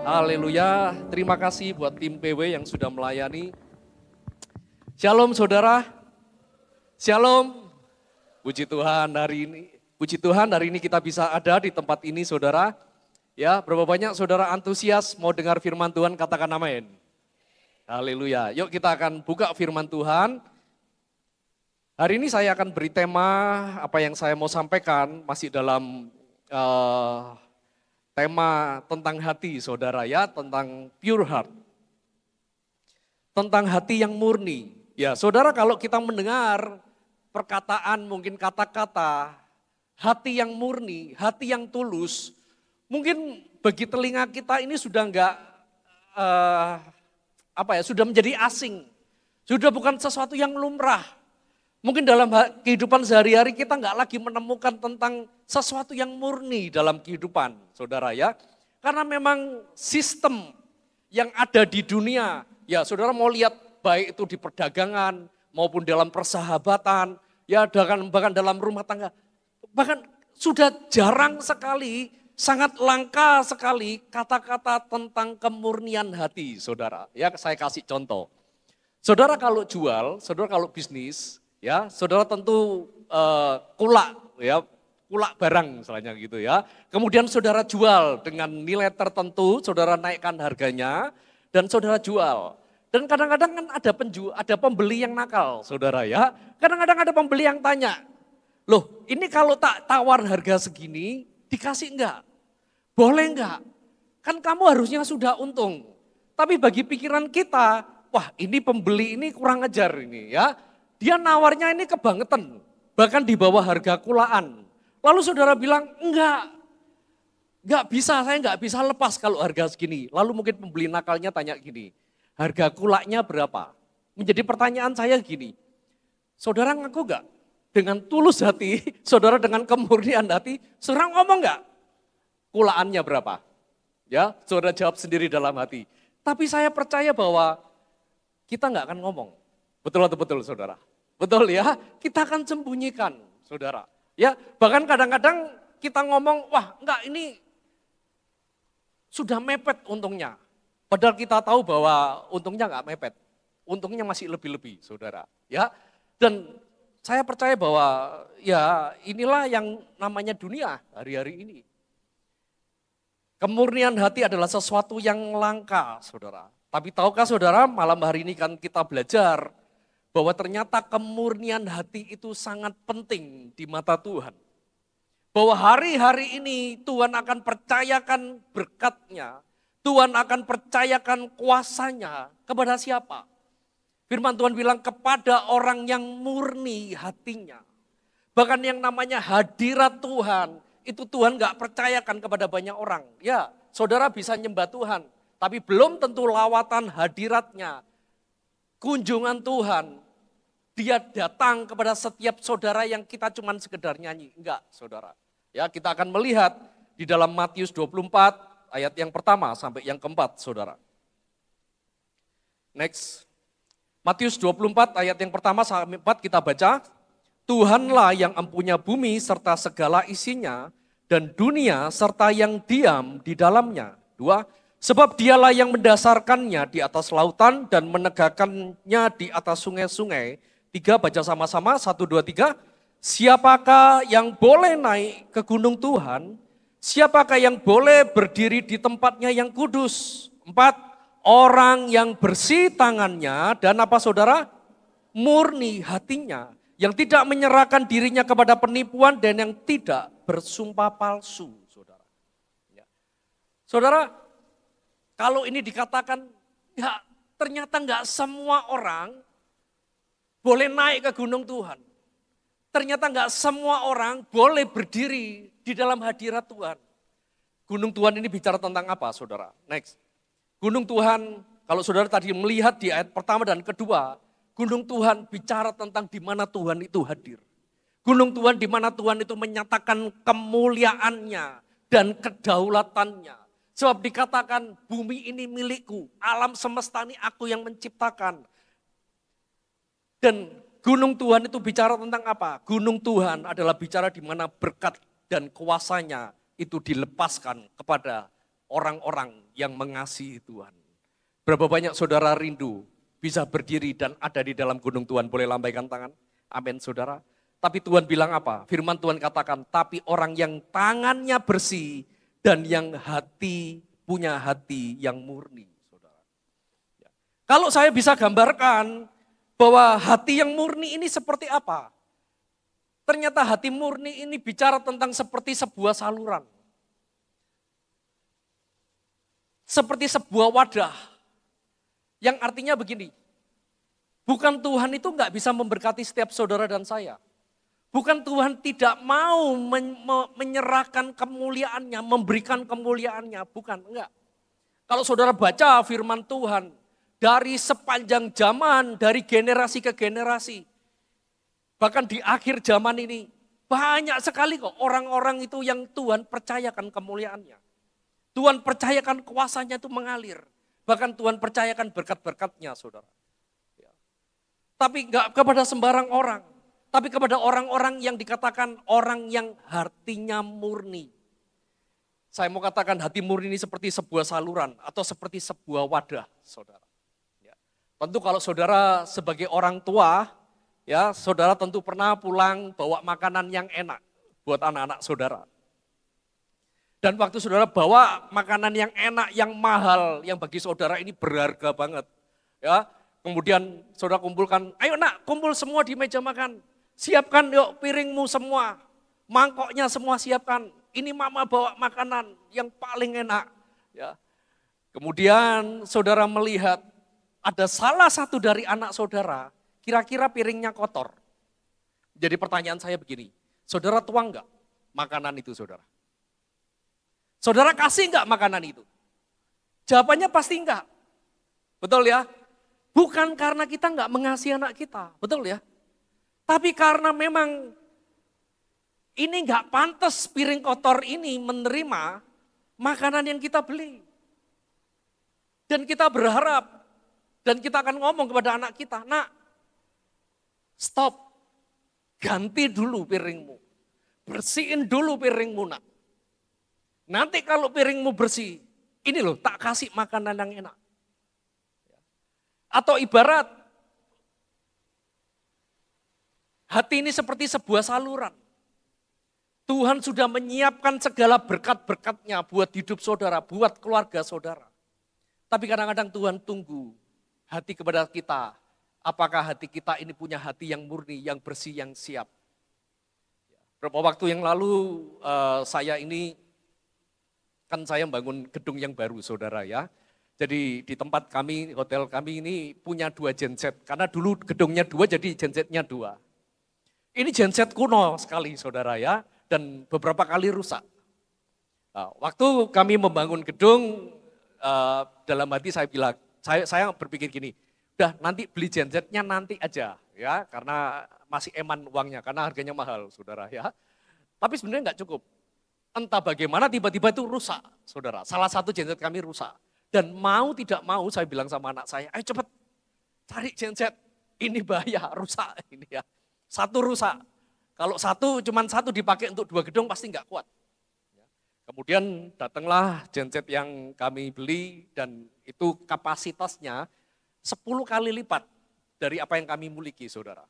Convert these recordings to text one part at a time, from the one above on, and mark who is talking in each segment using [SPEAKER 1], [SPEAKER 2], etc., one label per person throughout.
[SPEAKER 1] Haleluya, terima kasih buat tim PW yang sudah melayani. Shalom saudara, shalom. Puji Tuhan hari ini kita bisa ada di tempat ini saudara. Ya, berapa banyak saudara antusias mau dengar firman Tuhan, katakan amin. Haleluya, yuk kita akan buka firman Tuhan. Hari ini saya akan beri tema, apa yang saya mau sampaikan masih dalam tema tentang hati saudara ya, tentang pure heart. Tentang hati yang murni. Ya saudara, kalau kita mendengar perkataan, mungkin kata-kata, hati yang murni, hati yang tulus, mungkin bagi telinga kita ini sudah sudah menjadi asing. Sudah bukan sesuatu yang lumrah. Mungkin dalam kehidupan sehari-hari kita nggak lagi menemukan tentang sesuatu yang murni dalam kehidupan, saudara ya. Karena memang sistem yang ada di dunia, ya saudara mau lihat baik itu di perdagangan maupun dalam persahabatan, ya bahkan dalam rumah tangga. Bahkan sudah jarang sekali, sangat langka sekali kata-kata tentang kemurnian hati, saudara. Ya saya kasih contoh. Saudara kalau jual, saudara kalau bisnis, ya, saudara tentu kulak barang misalnya gitu ya. Kemudian saudara jual dengan nilai tertentu, saudara naikkan harganya dan saudara jual. Dan kadang-kadang kan ada pembeli yang nakal, saudara ya. Kadang-kadang ada pembeli yang tanya, loh ini kalau tak tawar harga segini dikasih enggak? Boleh enggak? Kan kamu harusnya sudah untung. Tapi bagi pikiran kita, wah ini pembeli ini kurang ajar ini ya. Dia nawarnya ini kebangetan, bahkan di bawah harga kulaan. Lalu saudara bilang, enggak bisa, saya enggak bisa lepas kalau harga segini. Lalu mungkin pembeli nakalnya tanya gini, harga kulaknya berapa? Menjadi pertanyaan saya gini, saudara ngaku enggak? Dengan tulus hati, saudara dengan kemurnian hati, saudara ngomong enggak? Kulaannya berapa? Ya, saudara jawab sendiri dalam hati. Tapi saya percaya bahwa kita enggak akan ngomong. Betul atau betul saudara? Betul ya, kita akan sembunyikan saudara. Ya, bahkan kadang-kadang kita ngomong, wah enggak ini sudah mepet untungnya. Padahal kita tahu bahwa untungnya enggak mepet. Untungnya masih lebih-lebih saudara. Ya, dan saya percaya bahwa ya inilah yang namanya dunia hari-hari ini. Kemurnian hati adalah sesuatu yang langka saudara. Tapi tahukah saudara, malam hari ini kan kita belajar bahwa ternyata kemurnian hati itu sangat penting di mata Tuhan. Bahwa hari-hari ini Tuhan akan percayakan berkat-Nya, Tuhan akan percayakan kuasa-Nya kepada siapa? Firman Tuhan bilang kepada orang yang murni hatinya. Bahkan yang namanya hadirat Tuhan, itu Tuhan gak percayakan kepada banyak orang. Ya, saudara bisa nyembah Tuhan, tapi belum tentu lawatan hadiratnya, kunjungan Tuhan, dia datang kepada setiap saudara yang kita cuman sekedar nyanyi. Enggak saudara. Ya kita akan melihat di dalam Matius 24 ayat yang pertama sampai yang keempat saudara. Next. Matius 24 ayat yang pertama sampai 4 kita baca. Tuhanlah yang empunya bumi serta segala isinya dan dunia serta yang diam di dalamnya. 2. Sebab dialah yang mendasarkannya di atas lautan dan menegakkannya di atas sungai-sungai. 3, baca sama-sama, 1, 2, 3. Siapakah yang boleh naik ke gunung Tuhan? Siapakah yang boleh berdiri di tempatnya yang kudus? 4, orang yang bersih tangannya dan apa saudara? Murni hatinya. Yang tidak menyerahkan dirinya kepada penipuan dan yang tidak bersumpah palsu. Saudara, ya. Saudara, kalau ini dikatakan, ya ternyata enggak semua orang boleh naik ke gunung Tuhan. Ternyata enggak semua orang boleh berdiri di dalam hadirat Tuhan. Gunung Tuhan ini bicara tentang apa saudara? Next. Gunung Tuhan, kalau saudara tadi melihat di ayat pertama dan kedua, Gunung Tuhan bicara tentang di mana Tuhan itu hadir. Gunung Tuhan di mana Tuhan itu menyatakan kemuliaannya dan kedaulatannya. Sebab dikatakan bumi ini milikku, alam semesta ini aku yang menciptakan. Dan gunung Tuhan itu bicara tentang apa? Gunung Tuhan adalah bicara di mana berkat dan kuasanya itu dilepaskan kepada orang-orang yang mengasihi Tuhan. Berapa banyak saudara rindu bisa berdiri dan ada di dalam gunung Tuhan. Boleh lambaikan tangan? Amin saudara. Tapi Tuhan bilang apa? Firman Tuhan katakan, tapi orang yang tangannya bersih dan yang punya hati yang murni. Saudara. Kalau saya bisa gambarkan bahwa hati yang murni ini seperti apa? Ternyata hati murni ini bicara tentang seperti sebuah saluran. Seperti sebuah wadah. Yang artinya begini, bukan Tuhan itu nggak bisa memberkati setiap saudara dan saya. Bukan Tuhan tidak mau menyerahkan kemuliaannya, memberikan kemuliaannya. Bukan, enggak. Kalau saudara baca firman Tuhan, dari sepanjang zaman, dari generasi ke generasi, bahkan di akhir zaman ini, banyak sekali kok orang-orang itu yang Tuhan percayakan kemuliaannya. Tuhan percayakan kuasanya itu mengalir. Bahkan Tuhan percayakan berkat-berkatnya, saudara. Tapi enggak kepada sembarang orang. Tapi kepada orang-orang yang dikatakan orang yang hatinya murni. Saya mau katakan hati murni ini seperti sebuah saluran atau seperti sebuah wadah, saudara. Tentu kalau saudara sebagai orang tua, ya saudara tentu pernah pulang bawa makanan yang enak buat anak-anak saudara. Dan waktu saudara bawa makanan yang enak, yang mahal, yang bagi saudara ini berharga banget. Ya, kemudian saudara kumpulkan, ayo nak kumpul semua di meja makan. Siapkan yuk piringmu semua, mangkoknya semua siapkan. Ini mama bawa makanan yang paling enak. Ya. Kemudian saudara melihat ada salah satu dari anak saudara, kira-kira piringnya kotor. Jadi pertanyaan saya begini, saudara tuang enggak makanan itu saudara? Saudara kasih enggak makanan itu? Jawabannya pasti enggak. Betul ya? Bukan karena kita enggak mengasihi anak kita, betul ya? Tapi karena memang ini enggak pantas piring kotor ini menerima makanan yang kita beli. Dan kita berharap, dan kita akan ngomong kepada anak kita, nak, stop, ganti dulu piringmu. Bersihin dulu piringmu nak. Nanti kalau piringmu bersih, ini loh tak kasih makanan yang enak. Atau ibarat, hati ini seperti sebuah saluran. Tuhan sudah menyiapkan segala berkat-berkatnya buat hidup saudara, buat keluarga saudara. Tapi kadang-kadang Tuhan tunggu hati kepada kita. Apakah hati kita ini punya hati yang murni, yang bersih, yang siap. Beberapa waktu yang lalu saya membangun gedung yang baru saudara ya. Jadi di tempat kami, hotel kami ini punya 2 genset. Karena dulu gedungnya 2 jadi gensetnya 2. Ini genset kuno sekali saudara ya. Dan beberapa kali rusak. Nah, waktu kami membangun gedung, dalam hati saya bilang, saya berpikir gini, udah nanti beli gensetnya nanti aja ya. Karena masih eman uangnya, karena harganya mahal saudara ya. Tapi sebenarnya enggak cukup. Entah bagaimana tiba-tiba itu rusak saudara. Salah satu genset kami rusak. Dan mau tidak mau saya bilang sama anak saya, ayo cepat cari genset. Ini bahaya, rusak ini ya. Satu rusak. Kalau cuman satu dipakai untuk 2 gedung pasti enggak kuat. Kemudian datanglah genset yang kami beli dan itu kapasitasnya 10 kali lipat dari apa yang kami miliki saudara.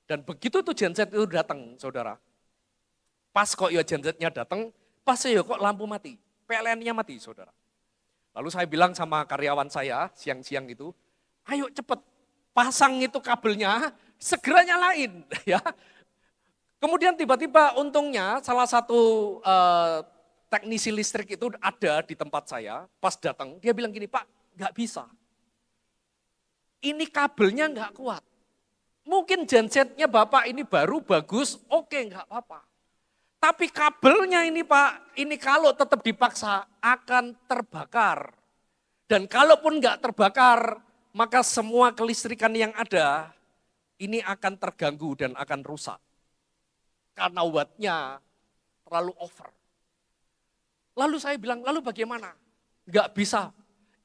[SPEAKER 1] Dan begitu tuh genset itu datang saudara. Pas kok ya gensetnya datang, pas ya kok lampu mati, PLN-nya mati saudara. Lalu saya bilang sama karyawan saya siang-siang itu, ayo cepet pasang itu kabelnya, segera nyalain ya. Kemudian tiba-tiba untungnya salah satu teknisi listrik itu ada di tempat saya, pas datang dia bilang gini, Pak nggak bisa. Ini kabelnya nggak kuat. Mungkin gensetnya Bapak ini baru bagus, oke nggak apa-apa. Tapi kabelnya ini Pak, ini kalau tetap dipaksa akan terbakar. Dan kalaupun nggak terbakar, maka semua kelistrikan yang ada ini akan terganggu dan akan rusak. Karena wattnya terlalu over. Lalu saya bilang, lalu bagaimana? Nggak bisa.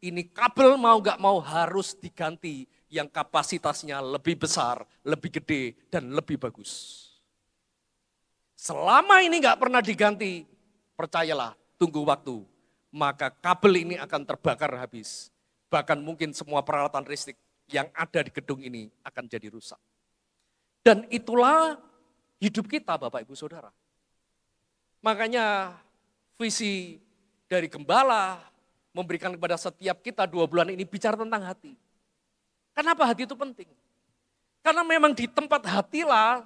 [SPEAKER 1] Ini kabel mau nggak mau harus diganti yang kapasitasnya lebih besar, lebih gede, dan lebih bagus. Selama ini nggak pernah diganti, percayalah, tunggu waktu. maka kabel ini akan terbakar habis. Bahkan mungkin semua peralatan listrik yang ada di gedung ini akan jadi rusak. Dan itulah hidup kita Bapak Ibu Saudara. Makanya visi dari gembala memberikan kepada setiap kita 2 bulan ini bicara tentang hati. Kenapa hati itu penting? Karena memang di tempat hatilah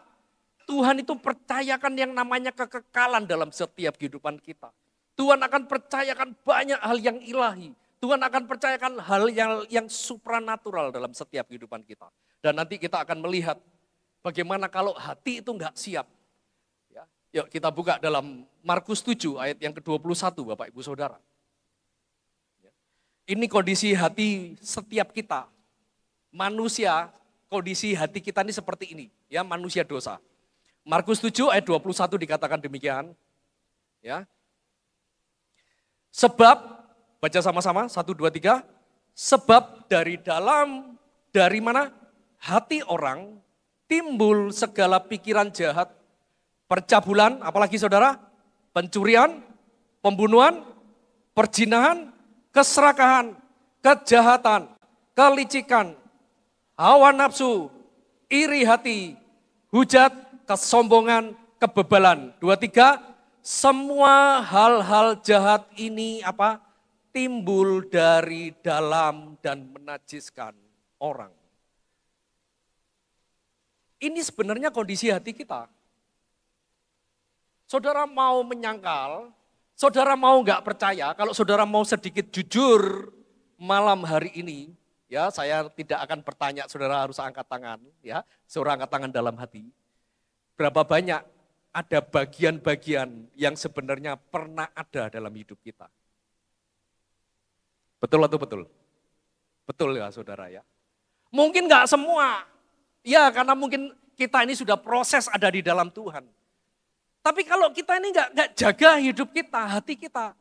[SPEAKER 1] Tuhan itu percayakan yang namanya kekekalan dalam setiap kehidupan kita. Tuhan akan percayakan banyak hal yang ilahi. Tuhan akan percayakan hal yang supranatural dalam setiap kehidupan kita. Dan nanti kita akan melihat bagaimana kalau hati itu enggak siap. Ya, yuk kita buka dalam Markus 7 ayat yang ke-21 Bapak Ibu Saudara. Ini kondisi hati setiap kita. Manusia, kondisi hati kita ini seperti ini. Ya, manusia dosa. Markus 7 ayat 21 dikatakan demikian. Ya. Sebab, baca sama-sama, 1, 2, 3. Sebab dari mana? Hati orang timbul segala pikiran jahat, percabulan, apalagi saudara? Pencurian, pembunuhan, perzinahan, keserakahan, kejahatan, kelicikan, hawa nafsu, iri hati, hujat, kesombongan, kebebalan. 2, 3, semua hal-hal jahat ini timbul dari dalam dan menajiskan orang. Ini sebenarnya kondisi hati kita. Saudara mau menyangkal, saudara mau nggak percaya, kalau saudara mau sedikit jujur malam hari ini, ya saya tidak akan bertanya, saudara harus angkat tangan, ya, saudara angkat tangan dalam hati. Berapa banyak ada bagian-bagian yang sebenarnya pernah ada dalam hidup kita. Betul atau betul? Betul ya saudara ya. Mungkin nggak semua, ya karena mungkin kita ini sudah proses ada di dalam Tuhan. Tapi kalau kita ini nggak jaga hidup kita, hati kita,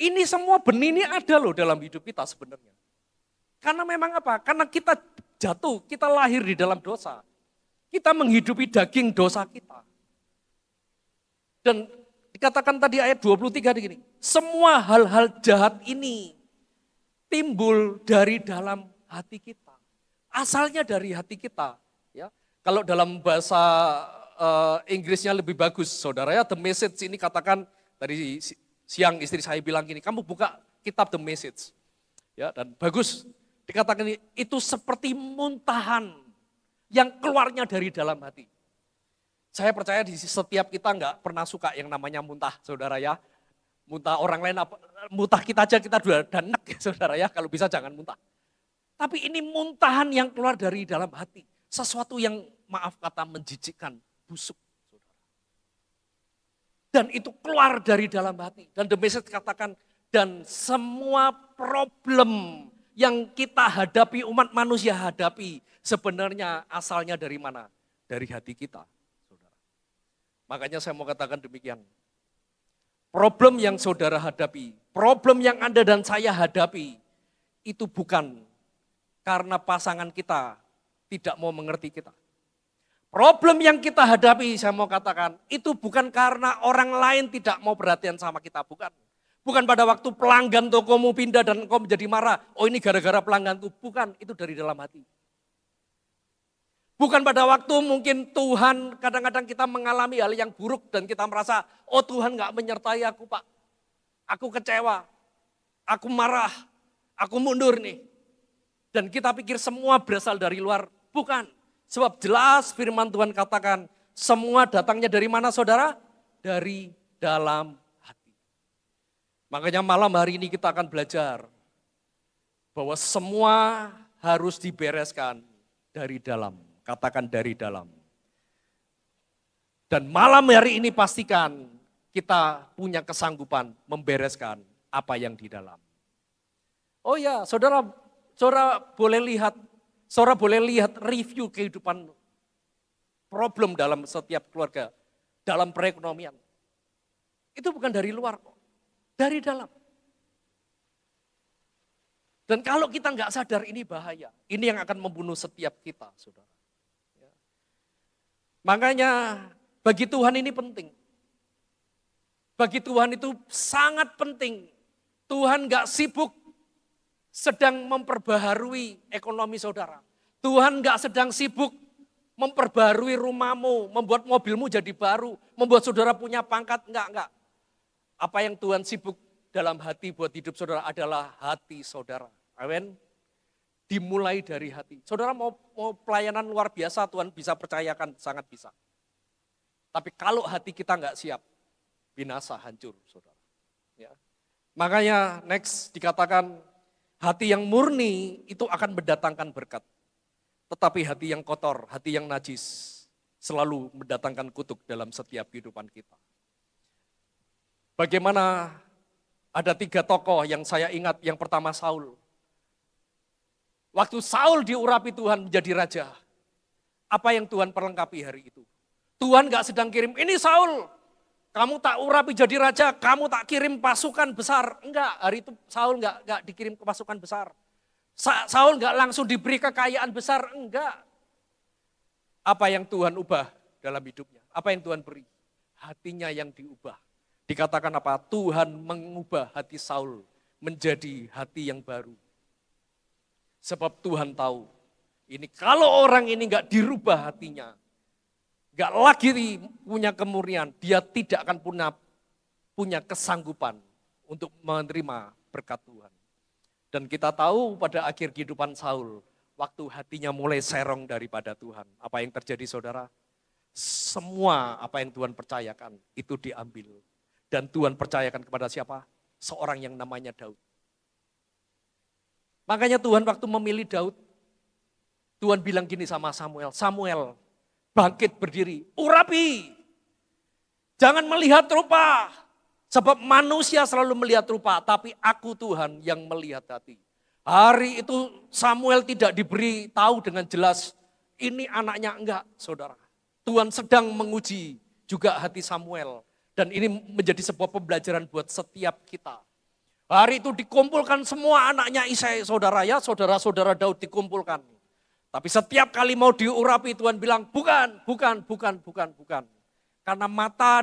[SPEAKER 1] ini semua benih ini ada loh dalam hidup kita sebenarnya. Karena memang Karena kita jatuh, kita lahir di dalam dosa. Kita menghidupi daging dosa kita. Dan dikatakan tadi ayat 23 begini, semua hal-hal jahat ini timbul dari dalam hati kita. Asalnya dari hati kita. Ya. Kalau dalam bahasa Inggrisnya lebih bagus, saudara ya, The Message ini katakan, tadi siang istri saya bilang gini, kamu buka kitab The Message. Ya, dan bagus, dikatakan ini, itu seperti muntahan yang keluarnya dari dalam hati. Saya percaya di setiap kita nggak pernah suka yang namanya muntah, saudara ya. Muntah orang lain, muntah kita aja kita udah enak ya saudara ya, kalau bisa jangan muntah. Tapi ini muntahan yang keluar dari dalam hati. Sesuatu yang maaf kata menjijikkan, busuk. Saudara. Dan itu keluar dari dalam hati. Dan The Message katakan, dan semua problem yang kita hadapi, umat manusia hadapi, sebenarnya asalnya dari mana? Dari hati kita. Saudara. Makanya saya mau katakan demikian. Problem yang saudara hadapi, problem yang Anda dan saya hadapi, itu bukan karena pasangan kita tidak mau mengerti kita. Problem yang kita hadapi, saya mau katakan, itu bukan karena orang lain tidak mau perhatian sama kita, bukan. Bukan pada waktu pelanggan tokomu pindah dan engkau menjadi marah, oh ini gara-gara pelangganku, bukan, itu dari dalam hati. Bukan pada waktu mungkin Tuhan, kadang-kadang kita mengalami hal yang buruk dan kita merasa, oh Tuhan gak menyertai aku Pak. Aku kecewa, aku marah, aku mundur nih. Dan kita pikir semua berasal dari luar, bukan. Sebab jelas firman Tuhan katakan, semua datangnya dari mana saudara? Dari dalam hati. Makanya malam hari ini kita akan belajar bahwa semua harus dibereskan dari dalam. Katakan dari dalam. Dan malam hari ini pastikan kita punya kesanggupan membereskan apa yang di dalam. Oh ya, saudara boleh lihat review kehidupan problem dalam setiap keluarga, dalam perekonomian. Itu bukan dari luar kok, dari dalam. Dan kalau kita nggak sadar ini bahaya, ini yang akan membunuh setiap kita, saudara. Makanya bagi Tuhan ini penting. Bagi Tuhan itu sangat penting Tuhan gak sibuk sedang memperbaharui ekonomi saudara. Tuhan gak sedang sibuk memperbarui rumahmu, membuat mobilmu jadi baru, membuat saudara punya pangkat, enggak. Apa yang Tuhan sibuk dalam hati buat hidup saudara adalah hati saudara. Amin. Dimulai dari hati. Saudara mau pelayanan luar biasa, Tuhan bisa percayakan, sangat bisa. Tapi kalau hati kita enggak siap, binasa, hancur saudara. Ya. Makanya next dikatakan hati yang murni itu akan mendatangkan berkat. Tetapi hati yang kotor, hati yang najis selalu mendatangkan kutuk dalam setiap kehidupan kita. Bagaimana ada 3 tokoh yang saya ingat, yang pertama Saul. Waktu Saul diurapi Tuhan menjadi raja, apa yang Tuhan perlengkapi hari itu? Tuhan gak sedang kirim, ini Saul, kamu tak urapi jadi raja, kamu tak kirim pasukan besar. Enggak, hari itu Saul enggak dikirim ke pasukan besar. Saul enggak langsung diberi kekayaan besar, enggak. Apa yang Tuhan ubah dalam hidupnya? Apa yang Tuhan beri? Hatinya yang diubah. Dikatakan apa? Tuhan mengubah hati Saul menjadi hati yang baru. Sebab Tuhan tahu, ini kalau orang ini enggak dirubah hatinya, gak lagi punya kemurnian, dia tidak akan punya kesanggupan untuk menerima berkat Tuhan. Dan kita tahu pada akhir kehidupan Saul, waktu hatinya mulai serong daripada Tuhan. Apa yang terjadi saudara? Semua apa yang Tuhan percayakan itu diambil. Dan Tuhan percayakan kepada siapa? Seorang yang namanya Daud. Makanya Tuhan waktu memilih Daud, Tuhan bilang gini sama Samuel, Samuel, bangkit berdiri, urapi. Jangan melihat rupa. Sebab manusia selalu melihat rupa, tapi aku Tuhan yang melihat hati. Hari itu Samuel tidak diberi tahu dengan jelas, ini anaknya enggak saudara. Tuhan sedang menguji juga hati Samuel. Dan ini menjadi sebuah pembelajaran buat setiap kita. Hari itu dikumpulkan semua anaknya Isai saudara ya, saudara-saudara Daud dikumpulkan. Tapi setiap kali mau diurapi Tuhan bilang bukan. Karena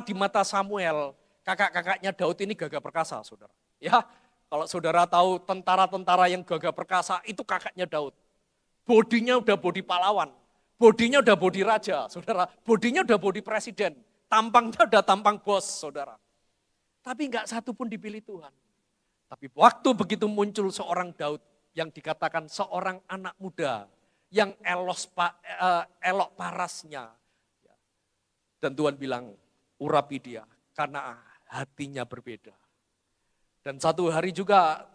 [SPEAKER 1] di mata Samuel, kakak-kakaknya Daud ini gagah perkasa saudara. Ya, kalau saudara tahu tentara-tentara yang gagah perkasa itu kakaknya Daud. Bodinya udah bodi pahlawan, bodinya udah bodi raja saudara, bodinya udah bodi presiden, tampangnya udah tampang bos saudara. Tapi enggak satu pun dipilih Tuhan. Tapi waktu begitu muncul seorang Daud yang dikatakan seorang anak muda, yang elok parasnya. Dan Tuhan bilang, urapi dia karena hatinya berbeda. Dan satu hari juga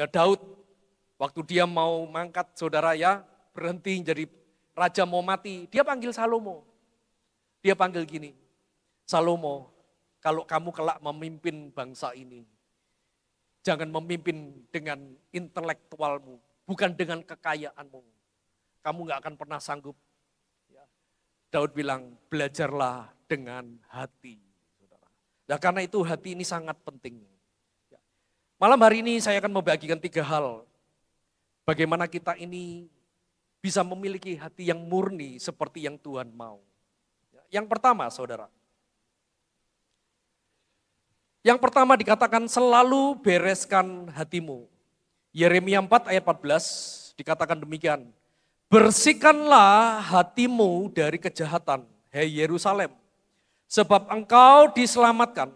[SPEAKER 1] Daud, waktu dia mau mangkat saudara ya, berhenti jadi raja mau mati, dia panggil Salomo. Dia panggil gini, Salomo, kalau kamu kelak memimpin bangsa ini, jangan memimpin dengan intelektualmu, bukan dengan kekayaanmu. Kamu gak akan pernah sanggup. Daud bilang, belajarlah dengan hati. Nah, karena itu hati ini sangat penting. Malam hari ini saya akan membagikan 3 hal. Bagaimana kita ini bisa memiliki hati yang murni seperti yang Tuhan mau. Yang pertama saudara. Yang pertama dikatakan selalu bereskan hatimu. Yeremia 4 ayat 14 dikatakan demikian. Bersihkanlah hatimu dari kejahatan, hei Yerusalem. Sebab engkau diselamatkan.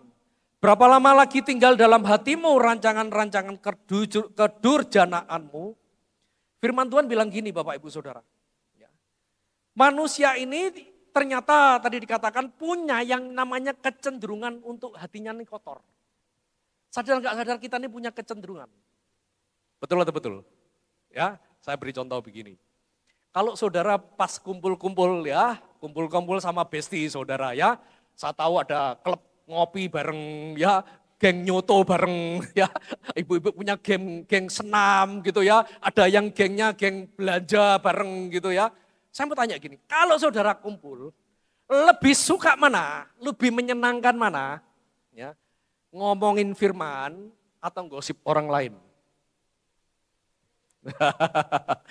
[SPEAKER 1] Berapa lama lagi tinggal dalam hatimu rancangan-rancangan kedurjanaanmu. Firman Tuhan bilang gini Bapak Ibu Saudara. Manusia ini ternyata tadi dikatakan punya yang namanya kecenderungan untuk hatinya ini kotor. Sadar nggak sadar kita ini punya kecenderungan. Betul atau betul? Ya, saya beri contoh begini. Kalau saudara pas kumpul-kumpul ya, kumpul-kumpul sama bestie saudara ya, saya tahu ada klub ngopi bareng ya, geng nyoto bareng ya, ibu-ibu punya geng senam gitu ya, ada yang gengnya geng belanja bareng gitu ya. Saya mau tanya gini, kalau saudara kumpul, lebih suka mana, lebih menyenangkan mana, ya, ngomongin firman atau gosip orang lain?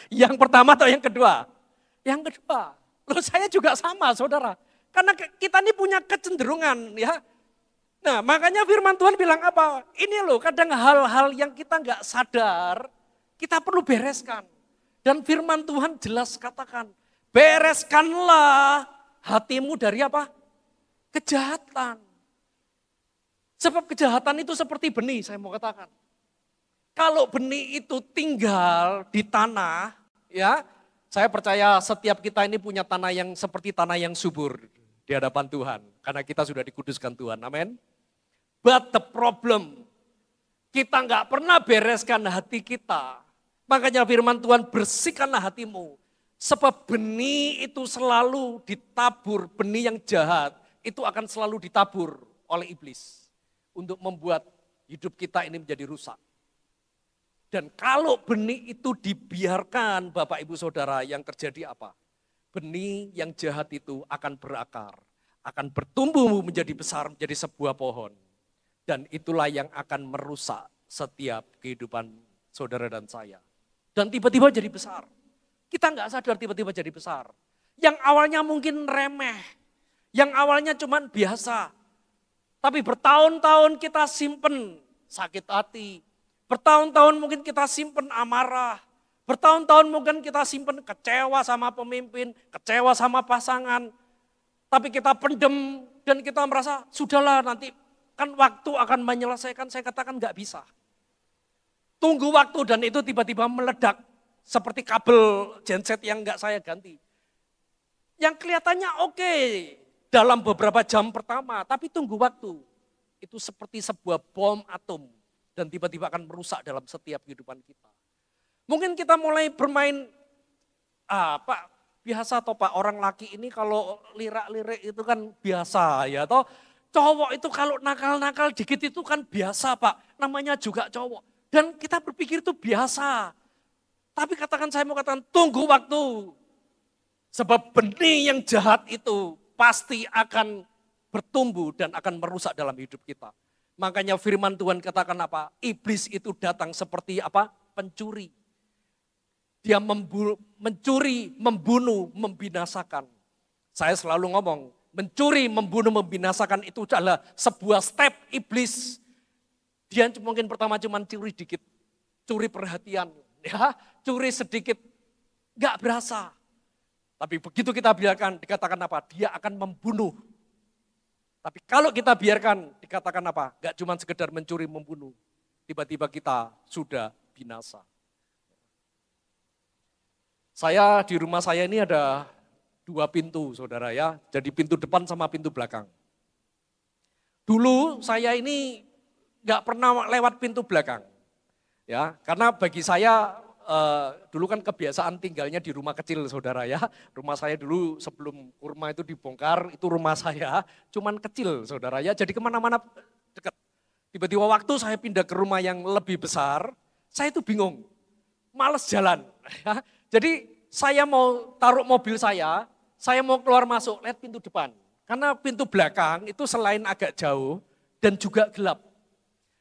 [SPEAKER 1] Yang pertama atau yang kedua? Yang kedua. Loh saya juga sama saudara. Karena kita ini punya kecenderungan ya. Nah, makanya firman Tuhan bilang apa? Ini loh, kadang hal-hal yang kita nggak sadar, kita perlu bereskan. Dan firman Tuhan jelas katakan, bereskanlah hatimu dari apa? Kejahatan. Sebab kejahatan itu seperti benih, saya mau katakan. Kalau benih itu tinggal di tanah, ya, saya percaya setiap kita ini punya tanah yang seperti tanah yang subur di hadapan Tuhan. Karena kita sudah dikuduskan Tuhan, amin. But the problem, kita nggak pernah bereskan hati kita. Makanya firman Tuhan, bersihkanlah hatimu. Sebab benih itu selalu ditabur, benih yang jahat itu akan selalu ditabur oleh iblis. Untuk membuat hidup kita ini menjadi rusak. Dan kalau benih itu dibiarkan Bapak Ibu Saudara, yang terjadi apa? Benih yang jahat itu akan berakar, akan bertumbuh menjadi besar, menjadi sebuah pohon. Dan itulah yang akan merusak setiap kehidupan saudara dan saya. Dan tiba-tiba jadi besar. Kita nggak sadar tiba-tiba jadi besar. Yang awalnya mungkin remeh, yang awalnya cuman biasa. Tapi bertahun-tahun kita simpen sakit hati. Bertahun-tahun mungkin kita simpen amarah. Bertahun-tahun mungkin kita simpen kecewa sama pemimpin, kecewa sama pasangan. Tapi kita pendem dan kita merasa sudahlah nanti kan waktu akan menyelesaikan, saya katakan nggak bisa. Tunggu waktu dan itu tiba-tiba meledak seperti kabel genset yang nggak saya ganti. Yang kelihatannya oke dalam beberapa jam pertama, tapi tunggu waktu. Itu seperti sebuah bom atom dan tiba-tiba akan merusak dalam setiap kehidupan kita. Mungkin kita mulai bermain, Pak, biasa toh Pak, orang laki ini kalau lirak-lirik itu kan biasa ya toh. Cowok itu kalau nakal-nakal dikit itu kan biasa Pak, namanya juga cowok. Dan kita berpikir itu biasa. Tapi saya mau katakan tunggu waktu. Sebab benih yang jahat itu pasti akan bertumbuh dan akan merusak dalam hidup kita. Makanya firman Tuhan katakan apa? Iblis itu datang seperti apa? Pencuri. Dia mencuri, membunuh, membinasakan. Saya selalu ngomong, mencuri, membunuh, membinasakan itu adalah sebuah step iblis. Dia mungkin pertama cuma curi dikit, curi perhatian, ya, curi sedikit, gak berasa. Tapi begitu kita biarkan, dikatakan apa? Dia akan membunuh. Tapi kalau kita biarkan, dikatakan apa? Gak cuma sekedar mencuri, membunuh. Tiba-tiba kita sudah binasa. Saya di rumah saya ini ada 2 pintu saudara ya, jadi pintu depan sama pintu belakang. Dulu saya ini gak pernah lewat pintu belakang. Ya, karena bagi saya dulu kan kebiasaan tinggalnya di rumah kecil saudara ya. Rumah saya dulu sebelum kurma itu dibongkar, itu rumah saya cuman kecil saudara ya. Jadi kemana-mana dekat. Tiba-tiba waktu saya pindah ke rumah yang lebih besar, saya itu bingung, males jalan. Ya. Jadi saya mau taruh mobil saya mau keluar masuk, lihat pintu depan. Karena pintu belakang itu selain agak jauh dan juga gelap.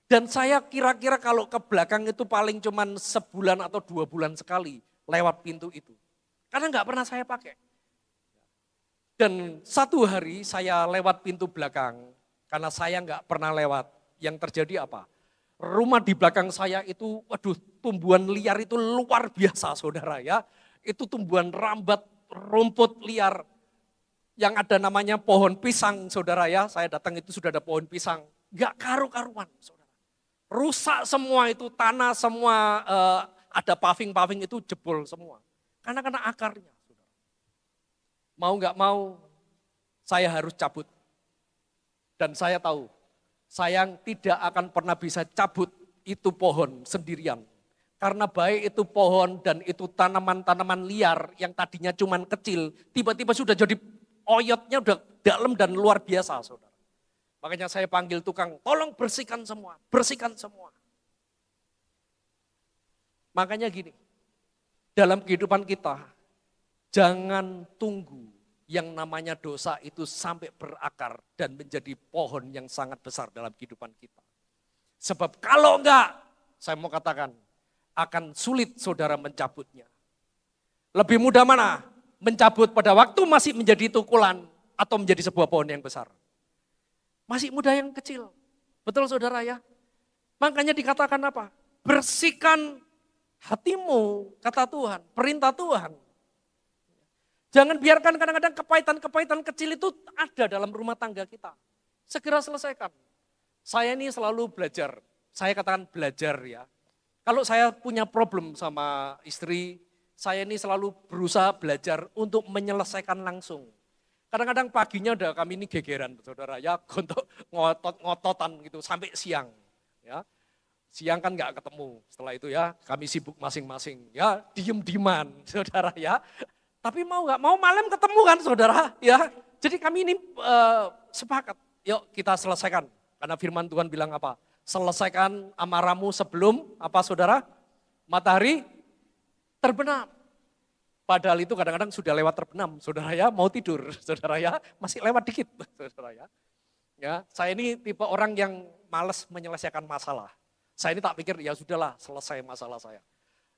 [SPEAKER 1] Dan saya kira-kira kalau ke belakang itu paling cuman sebulan atau 2 bulan sekali lewat pintu itu. Karena nggak pernah saya pakai. Dan satu hari saya lewat pintu belakang, karena saya nggak pernah lewat. Yang terjadi apa? Rumah di belakang saya itu, waduh, tumbuhan liar itu luar biasa saudara ya. Itu tumbuhan rambat, rumput liar. Yang ada namanya pohon pisang saudara ya. Saya datang itu sudah ada pohon pisang. Nggak karu-karuan saudara. Rusak semua itu, tanah semua, ada paving-paving itu jebol semua. Karena akarnya saudara. Mau nggak mau, saya harus cabut. Dan saya tahu, saya tidak akan pernah bisa cabut itu pohon sendirian. Karena baik itu pohon dan itu tanaman-tanaman liar yang tadinya cuman kecil, tiba-tiba sudah jadi oyotnya udah dalam dan luar biasa saudara. Makanya saya panggil tukang, tolong bersihkan semua, bersihkan semua. Makanya gini, dalam kehidupan kita, jangan tunggu yang namanya dosa itu sampai berakar dan menjadi pohon yang sangat besar dalam kehidupan kita. Sebab kalau enggak, saya mau katakan, akan sulit saudara mencabutnya. Lebih mudah mana? Mencabut pada waktu masih menjadi tukulan atau menjadi sebuah pohon yang besar. Masih muda yang kecil. Betul saudara ya? Makanya dikatakan apa? Bersihkan hatimu, kata Tuhan, perintah Tuhan. Jangan biarkan kadang-kadang kepahitan-kepahitan kecil itu ada dalam rumah tangga kita. Segera selesaikan. Saya ini selalu belajar, saya katakan belajar ya. Kalau saya punya problem sama istri, saya ini selalu berusaha belajar untuk menyelesaikan langsung. Kadang-kadang paginya udah kami ini gegeran, saudara ya, untuk ngotot-ngototan gitu sampai siang. Ya, siang kan nggak ketemu. Setelah itu ya kami sibuk masing-masing. Ya diem-dieman, saudara ya. Tapi mau nggak mau malam ketemu kan, saudara ya. Jadi kami ini sepakat, yuk kita selesaikan. Karena firman Tuhan bilang apa? Selesaikan amarahmu sebelum apa, saudara? Matahari terbenam. Padahal itu kadang-kadang sudah lewat terbenam, saudara ya, mau tidur, saudara ya, masih lewat dikit, saudara ya. Ya, saya ini tipe orang yang malas menyelesaikan masalah. Saya ini tak pikir, ya sudahlah, selesai masalah saya.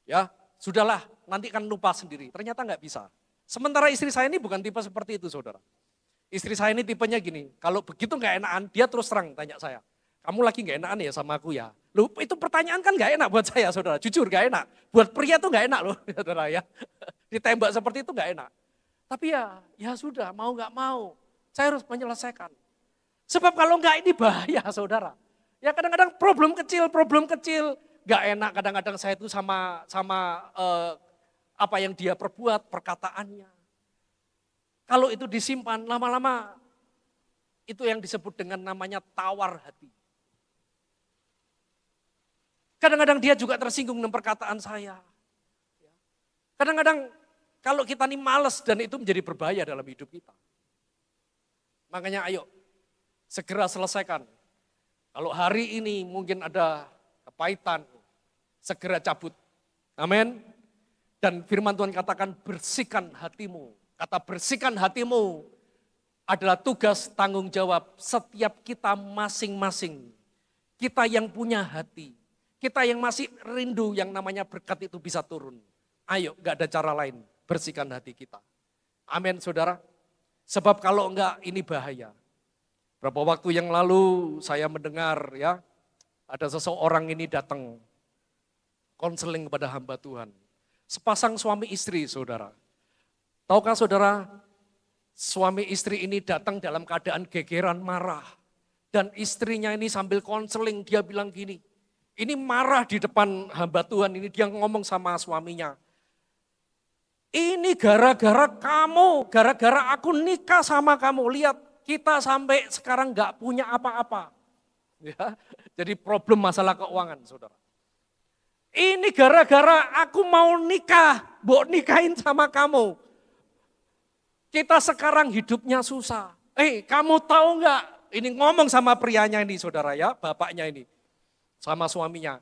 [SPEAKER 1] Ya, sudahlah, nanti kan lupa sendiri. Ternyata nggak bisa. Sementara istri saya ini bukan tipe seperti itu, saudara. Istri saya ini tipenya gini, kalau begitu nggak enakan, dia terus terang tanya saya. Kamu lagi nggak enakan ya sama aku ya? Loh, itu pertanyaan kan nggak enak buat saya, saudara. Jujur nggak enak. Buat pria tuh nggak enak loh, saudara ya. Ditembak seperti itu nggak enak. Tapi ya sudah, mau nggak mau, saya harus menyelesaikan. Sebab kalau nggak ini bahaya, saudara. Ya kadang-kadang problem kecil, nggak enak. Kadang-kadang saya itu sama apa yang dia perbuat, perkataannya. Kalau itu disimpan, lama-lama itu yang disebut dengan namanya tawar hati. Kadang-kadang dia juga tersinggung dengan perkataan saya. Kadang-kadang kalau kita ini malas dan itu menjadi berbahaya dalam hidup kita. Makanya ayo segera selesaikan. Kalau hari ini mungkin ada kepahitan, segera cabut. Amin. Dan firman Tuhan katakan bersihkan hatimu. Kata bersihkan hatimu adalah tugas tanggung jawab setiap kita masing-masing. Kita yang punya hati. Kita yang masih rindu yang namanya berkat itu bisa turun. Ayo, gak ada cara lain, bersihkan hati kita. Amin, saudara. Sebab kalau enggak, ini bahaya. Berapa waktu yang lalu saya mendengar ya, ada seseorang ini datang, konseling kepada hamba Tuhan. Sepasang suami istri, saudara. Tahukah saudara, suami istri ini datang dalam keadaan gegeran marah. Dan istrinya ini sambil konseling, dia bilang gini, ini marah di depan hamba Tuhan, ini dia ngomong sama suaminya. Ini gara-gara kamu, gara-gara aku nikah sama kamu. Lihat, kita sampai sekarang gak punya apa-apa. Ya, jadi problem masalah keuangan, saudara. Ini gara-gara aku mau nikah, nikahin sama kamu. Kita sekarang hidupnya susah. Kamu tahu gak? Ini ngomong sama prianya ini, saudara ya, bapaknya ini. Sama suaminya.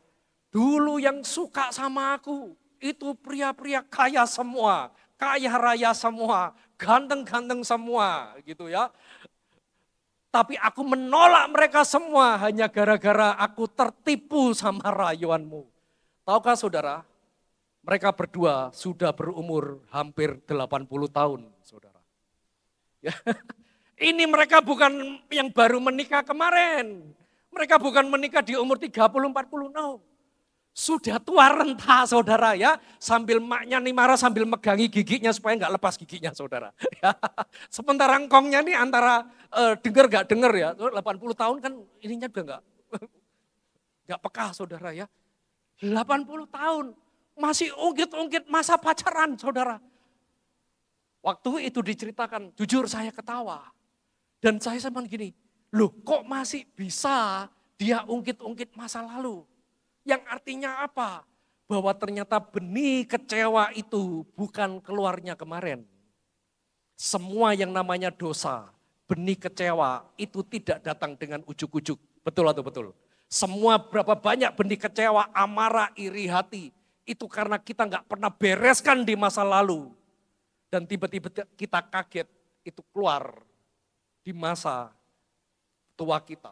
[SPEAKER 1] Dulu yang suka sama aku, itu pria-pria kaya semua, kaya raya semua, ganteng-ganteng semua gitu ya. Tapi aku menolak mereka semua hanya gara-gara aku tertipu sama rayuanmu. Tahukah saudara, mereka berdua sudah berumur hampir 80 tahun, saudara. Ya. Ini mereka bukan yang baru menikah kemarin. Mereka bukan menikah di umur 30-40, no. Sudah tua renta, saudara ya. Sambil maknya nih marah sambil megangi giginya supaya nggak lepas giginya, saudara. Ya. Sementara engkongnya nih antara dengar nggak dengar ya. 80 tahun kan ininya udah nggak peka, saudara ya. 80 tahun masih ungkit-ungkit masa pacaran, saudara. Waktu itu diceritakan, jujur saya ketawa. Dan saya sama gini, loh kok masih bisa dia ungkit-ungkit masa lalu? Yang artinya apa? Bahwa ternyata benih kecewa itu bukan keluarnya kemarin. Semua yang namanya dosa, benih kecewa itu tidak datang dengan ujuk-ujuk. Betul atau betul? Semua berapa banyak benih kecewa, amarah, iri hati. Itu karena kita nggak pernah bereskan di masa lalu. Dan tiba-tiba kita kaget itu keluar di masa tua kita.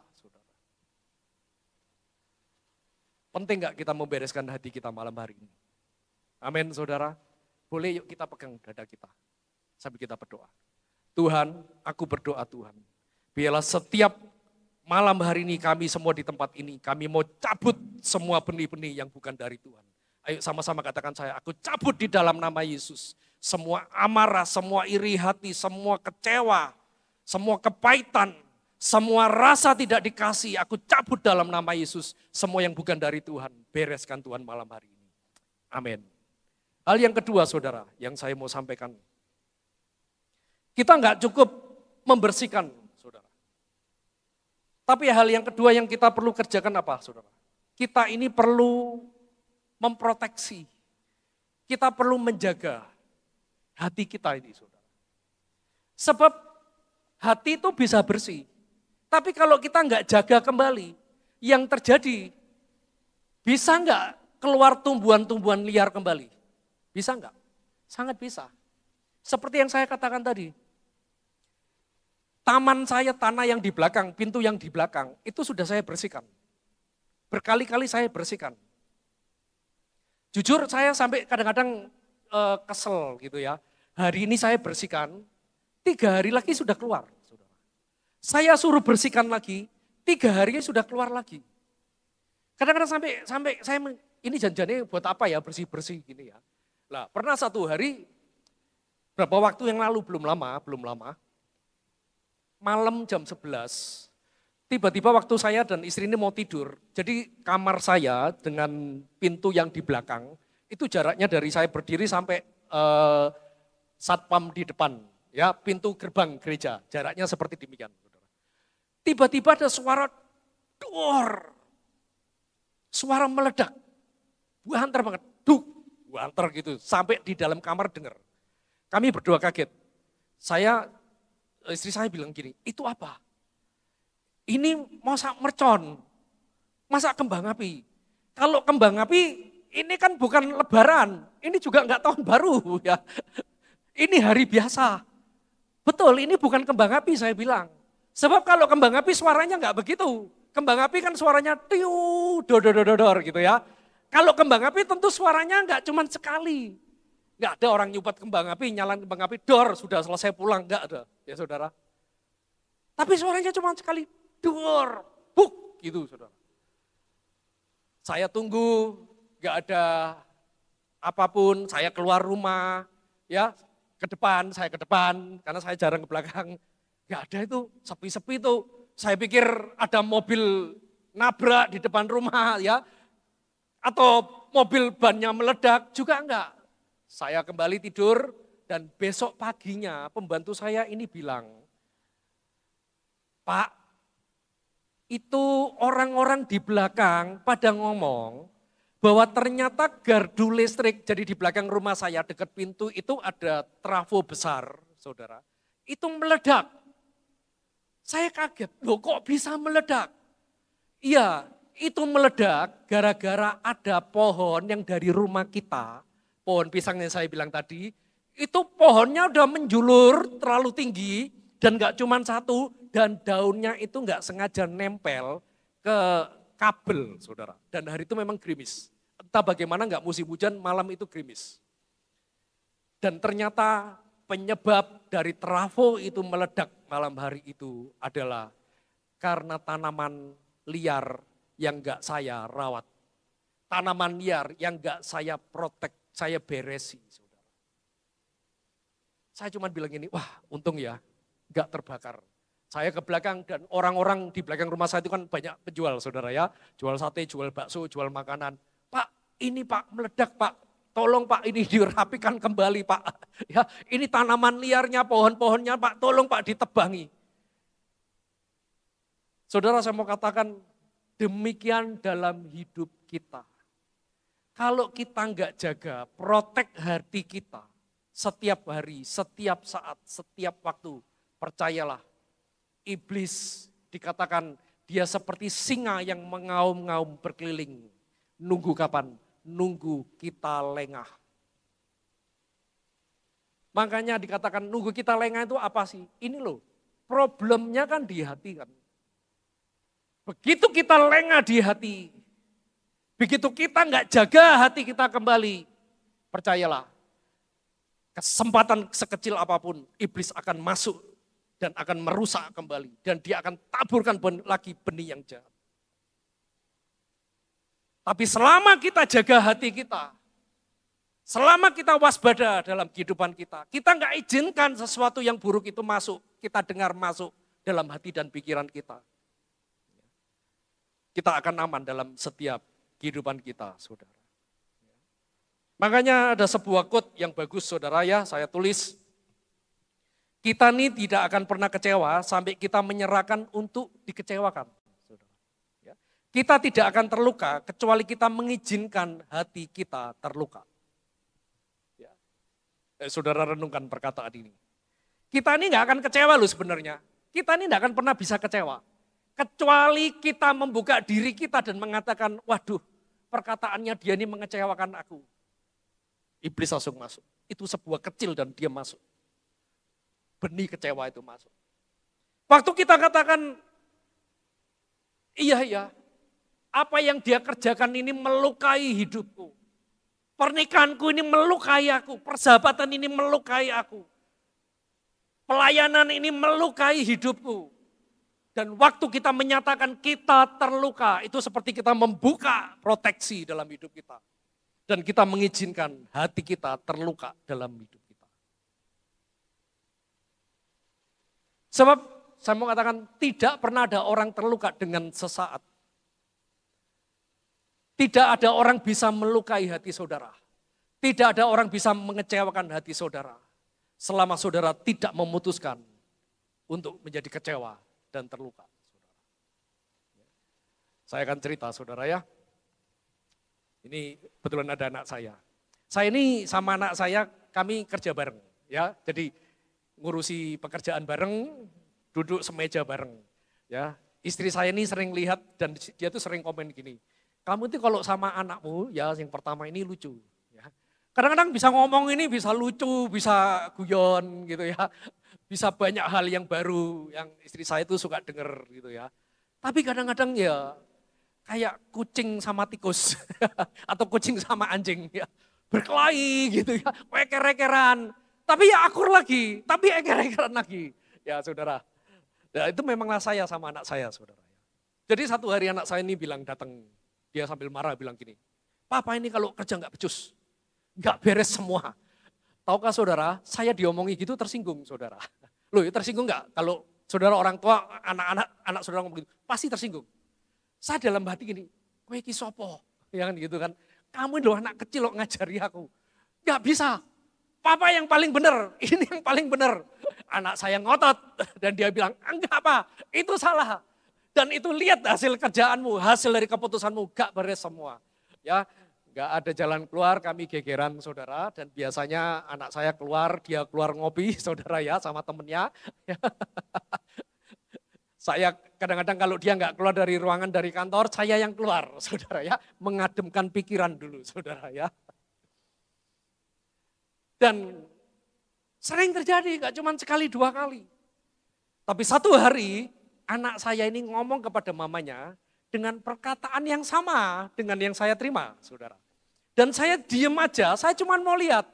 [SPEAKER 1] Penting gak kita membereskan hati kita malam hari ini? Amin, saudara. Boleh yuk kita pegang dada kita. Sambil kita berdoa. Tuhan, aku berdoa Tuhan. Biarlah setiap malam hari ini kami semua di tempat ini, kami mau cabut semua benih-benih yang bukan dari Tuhan. Ayo sama-sama katakan saya, aku cabut di dalam nama Yesus. Semua amarah, semua iri hati, semua kecewa, semua kepahitan, semua rasa tidak dikasih, aku cabut dalam nama Yesus. Semua yang bukan dari Tuhan, bereskan Tuhan malam hari ini. Amin. Hal yang kedua saudara, yang saya mau sampaikan. Kita nggak cukup membersihkan saudara. Tapi hal yang kedua yang kita perlu kerjakan apa saudara? Kita ini perlu memproteksi. Kita perlu menjaga hati kita ini saudara. Sebab hati itu bisa bersih. Tapi kalau kita nggak jaga kembali, yang terjadi bisa nggak keluar tumbuhan-tumbuhan liar kembali? Bisa nggak? Sangat bisa. Seperti yang saya katakan tadi. Taman saya, tanah yang di belakang, pintu yang di belakang, itu sudah saya bersihkan. Berkali-kali saya bersihkan. Jujur saya sampai kadang-kadang kesel gitu ya. Hari ini saya bersihkan, 3 hari lagi sudah keluar. Saudara. Saya suruh bersihkan lagi, 3 hari sudah keluar lagi. Kadang-kadang sampai saya ini janjiannya buat apa ya bersih-bersih gini ya. Lah pernah satu hari, berapa waktu yang lalu belum lama, malam jam 11, tiba-tiba waktu saya dan istri ini mau tidur, jadi kamar saya dengan pintu yang di belakang, itu jaraknya dari saya berdiri sampai satpam di depan, ya pintu gerbang gereja, jaraknya seperti demikian. Tiba-tiba ada suara dor, suara meledak, buantar banget, buantar gitu, sampai di dalam kamar dengar. Kami berdua kaget, istri saya bilang gini, itu apa? Ini masak mercon, masak kembang api. Kalau kembang api ini kan bukan lebaran, ini juga enggak tahun baru ya. Ini hari biasa. Betul, ini bukan kembang api saya bilang. Sebab kalau kembang api suaranya enggak begitu. Kembang api kan suaranya tiu, dor gitu ya. Kalau kembang api tentu suaranya enggak cuma sekali. Enggak ada orang nyubat kembang api, nyalain kembang api, dor, sudah selesai pulang, enggak ada ya saudara. Tapi suaranya cuma sekali. Dor, buk, gitu saudara. Saya tunggu, gak ada apapun, saya keluar rumah, ya saya ke depan, karena saya jarang ke belakang. Gak ada itu, sepi-sepi itu. Saya pikir ada mobil nabrak di depan rumah, ya, atau mobil bannya meledak, juga enggak. Saya kembali tidur, dan besok paginya pembantu saya ini bilang, Pak, itu orang-orang di belakang pada ngomong bahwa ternyata gardu listrik, jadi di belakang rumah saya dekat pintu itu ada trafo besar, saudara. Itu meledak. Saya kaget, loh kok bisa meledak? Iya, itu meledak gara-gara ada pohon yang dari rumah kita, pohon pisang yang saya bilang tadi, itu pohonnya udah menjulur terlalu tinggi dan gak cuma satu, dan daunnya itu nggak sengaja nempel ke kabel, saudara. Dan hari itu memang gerimis. Entah bagaimana nggak musim hujan, malam itu gerimis. Dan ternyata penyebab dari trafo itu meledak malam hari itu adalah karena tanaman liar yang nggak saya rawat. Tanaman liar yang nggak saya protek, saya beresi, saudara. Saya cuma bilang ini, wah untung ya nggak terbakar. Saya ke belakang dan orang-orang di belakang rumah saya itu kan banyak penjual saudara ya. Jual sate, jual bakso, jual makanan. Pak ini Pak meledak Pak, tolong Pak ini dirapikan kembali Pak. Ya, ini tanaman liarnya, pohon-pohonnya Pak, tolong Pak ditebangi. Saudara saya mau katakan demikian dalam hidup kita. Kalau kita nggak jaga, protek hati kita setiap hari, setiap saat, setiap waktu, percayalah. Iblis dikatakan dia seperti singa yang mengaum-ngaum berkeliling. Nunggu kapan? Nunggu kita lengah. Makanya dikatakan nunggu kita lengah itu apa sih? Ini loh, problemnya kan di hati kan. Begitu kita lengah di hati, begitu kita nggak jaga hati kita kembali, percayalah, kesempatan sekecil apapun, iblis akan masuk dan akan merusak kembali. Dan dia akan taburkan lagi benih yang jahat. Tapi selama kita jaga hati kita, selama kita waspada dalam kehidupan kita nggak izinkan sesuatu yang buruk itu masuk, kita dengar masuk dalam hati dan pikiran kita. Kita akan aman dalam setiap kehidupan kita, saudara. Makanya ada sebuah quote yang bagus, saudara ya, saya tulis. Kita ini tidak akan pernah kecewa sampai kita menyerahkan untuk dikecewakan. Saudara. Ya. Kita tidak akan terluka kecuali kita mengizinkan hati kita terluka. Ya. Saudara renungkan perkataan ini. Kita ini nggak akan kecewa loh sebenarnya. Kita ini nggak akan pernah bisa kecewa. Kecuali kita membuka diri kita dan mengatakan, waduh perkataannya dia ini mengecewakan aku. Iblis langsung masuk. Itu sebuah kecil dan dia masuk. Benih kecewa itu masuk. Waktu kita katakan, iya, apa yang dia kerjakan ini melukai hidupku. Pernikahanku ini melukai aku, persahabatan ini melukai aku. Pelayanan ini melukai hidupku. Dan waktu kita menyatakan kita terluka, itu seperti kita membuka proteksi dalam hidup kita. Dan kita mengizinkan hati kita terluka dalam hidup kita. Sebab saya mau katakan tidak pernah ada orang terluka dengan sesaat. Tidak ada orang bisa melukai hati saudara. Tidak ada orang bisa mengecewakan hati saudara. Selama saudara tidak memutuskan untuk menjadi kecewa dan terluka. Saya akan cerita saudara ya. Ini betulan ada anak saya. Saya ini sama anak saya kami kerja bareng ya. Jadi ngurusi pekerjaan bareng, duduk semeja bareng ya. Istri saya ini sering lihat dan dia tuh sering komen gini. Kamu itu kalau sama anakmu ya yang pertama ini lucu ya. Kadang-kadang bisa ngomong ini bisa lucu, bisa guyon gitu ya. Bisa banyak hal yang baru yang istri saya itu suka denger gitu ya. Tapi kadang-kadang ya kayak kucing sama tikus atau kucing sama anjing ya. Berkelahi gitu ya, eker-ekeran. Tapi ya akur lagi, tapi eker-ekeran lagi. Ya saudara, ya, itu memanglah saya sama anak saya saudara. Jadi satu hari anak saya ini bilang datang, dia sambil marah bilang gini, Papa ini kalau kerja nggak becus, nggak beres semua. Tahukah saudara, saya diomongi gitu tersinggung saudara. Loh tersinggung nggak? Kalau saudara orang tua, anak saudara ngomong gitu, pasti tersinggung. Saya dalam hati gini, kowe iki sopo? Ya kan gitu kan. Kamu loh anak kecil loh ngajari aku. Nggak bisa. Papa yang paling benar, ini yang paling benar. Anak saya ngotot dan dia bilang, enggak apa, itu salah. Dan itu lihat hasil kerjaanmu, hasil dari keputusanmu, gak beres semua. Ya, gak ada jalan keluar, kami gegeran saudara. Dan biasanya anak saya keluar, dia keluar ngopi saudara ya sama temennya. Saya kadang-kadang kalau dia nggak keluar dari ruangan dari kantor, saya yang keluar saudara ya. Mengademkan pikiran dulu saudara ya. Dan sering terjadi, gak cuma sekali dua kali. Tapi satu hari anak saya ini ngomong kepada mamanya dengan perkataan yang sama dengan yang saya terima saudara. Dan saya diem aja, saya cuma mau lihat.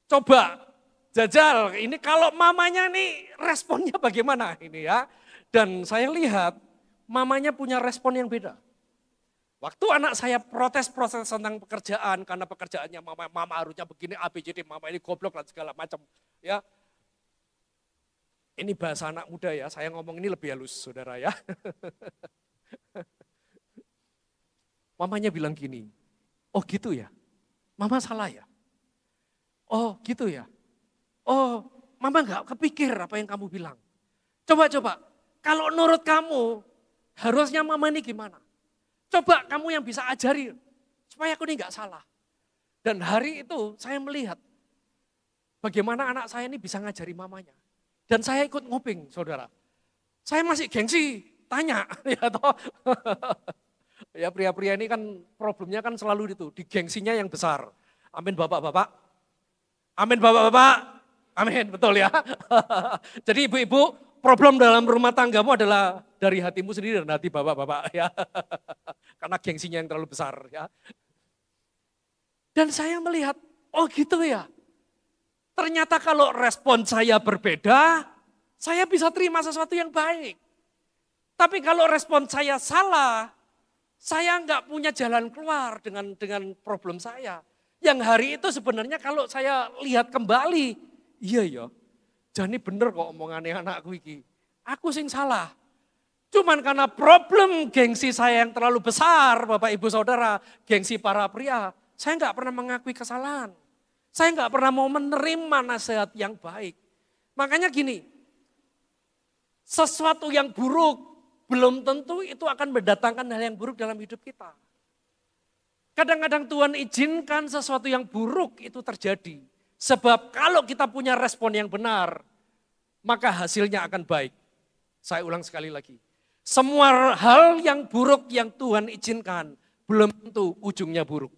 [SPEAKER 1] Coba jajal, ini kalau mamanya nih responnya bagaimana ini ya. Dan saya lihat mamanya punya respon yang beda. Waktu anak saya protes tentang pekerjaan, karena pekerjaannya mama harusnya begini, ABCD, mama ini goblok dan segala macam. Ya, ini bahasa anak muda ya, saya ngomong ini lebih halus saudara ya. Mamanya bilang gini, oh gitu ya, mama salah ya? Oh gitu ya? Oh mama gak kepikir apa yang kamu bilang. Coba, kalau menurut kamu harusnya mama ini gimana? Coba kamu yang bisa ajari supaya aku ini gak salah. Dan hari itu saya melihat bagaimana anak saya ini bisa ngajari mamanya. Dan saya ikut nguping saudara. Saya masih gengsi tanya. Ya, toh. Ya pria-pria ini kan problemnya kan selalu itu. Di gengsinya yang besar. Amin bapak-bapak. Amin bapak-bapak. Amin betul ya. Jadi ibu-ibu problem dalam rumah tanggamu adalah dari hatimu sendiri dan hati bapak-bapak ya. Karena gengsinya yang terlalu besar ya. Dan saya melihat, oh gitu ya. Ternyata kalau respon saya berbeda, saya bisa terima sesuatu yang baik. Tapi kalau respon saya salah, saya nggak punya jalan keluar dengan problem saya. Yang hari itu sebenarnya kalau saya lihat kembali, iya ya, jadi bener kok omongannya anakku iki. Aku sing salah. Cuman karena problem gengsi saya yang terlalu besar, Bapak Ibu Saudara, gengsi para pria, saya nggak pernah mengakui kesalahan. Saya nggak pernah mau menerima nasihat yang baik. Makanya gini, sesuatu yang buruk belum tentu itu akan mendatangkan hal yang buruk dalam hidup kita. Kadang-kadang Tuhan izinkan sesuatu yang buruk itu terjadi. Sebab kalau kita punya respon yang benar, maka hasilnya akan baik. Saya ulang sekali lagi. Semua hal yang buruk yang Tuhan izinkan, belum tentu ujungnya buruk.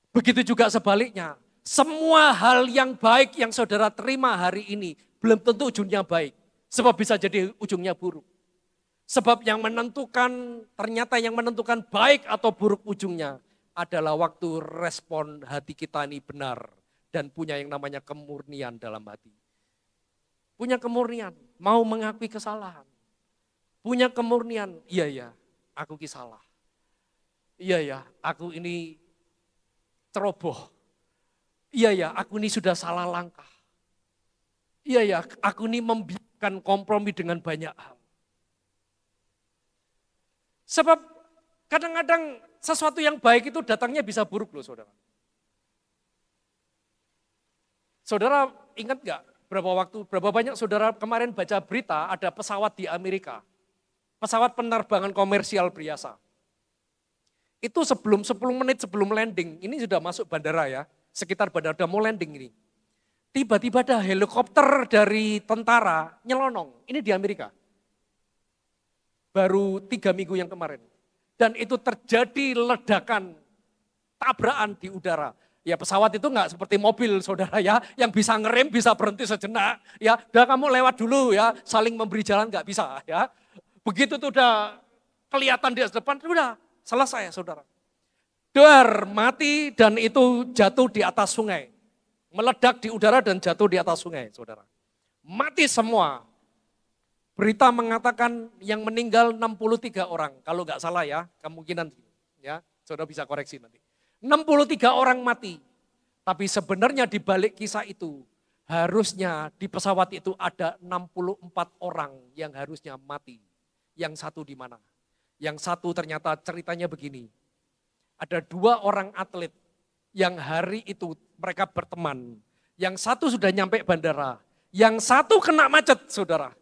[SPEAKER 1] Begitu juga sebaliknya. Semua hal yang baik yang saudara terima hari ini, belum tentu ujungnya baik. Sebab bisa jadi ujungnya buruk. Sebab yang menentukan, ternyata yang menentukan baik atau buruk ujungnya adalah waktu respon hati kita ini benar. Dan punya yang namanya kemurnian dalam hati. Punya kemurnian, mau mengakui kesalahan. Punya kemurnian, iya ya, aku salah. Iya ya, aku ini ceroboh. Iya ya, aku ini sudah salah langkah. Iya ya, aku ini membiarkan kompromi dengan banyak hal. Sebab kadang-kadang sesuatu yang baik itu datangnya bisa buruk loh saudara. Saudara ingat gak berapa banyak saudara kemarin baca berita ada pesawat di Amerika. Pesawat penerbangan komersial biasa. Itu 10 menit sebelum landing, ini sudah masuk bandara ya. Sekitar bandara udah mau landing ini. Tiba-tiba ada helikopter dari tentara nyelonong, ini di Amerika. Baru 3 minggu yang kemarin. Dan itu terjadi ledakan, tabrakan di udara. Ya pesawat itu enggak seperti mobil saudara ya, yang bisa ngerem, bisa berhenti sejenak. Ya udah kamu lewat dulu ya, saling memberi jalan enggak bisa ya. Begitu tuh udah kelihatan di depan, udah selesai saudara. Dar mati dan itu jatuh di atas sungai. Meledak di udara dan jatuh di atas sungai saudara. Mati semua. Berita mengatakan yang meninggal 63 orang, kalau nggak salah ya, kemungkinan ya, saudara bisa koreksi nanti. 63 orang mati, tapi sebenarnya di balik kisah itu, harusnya di pesawat itu ada 64 orang yang harusnya mati. Yang satu di mana? Yang satu ternyata ceritanya begini, ada 2 orang atlet yang hari itu mereka berteman. Yang satu sudah nyampe bandara, yang satu kena macet saudara.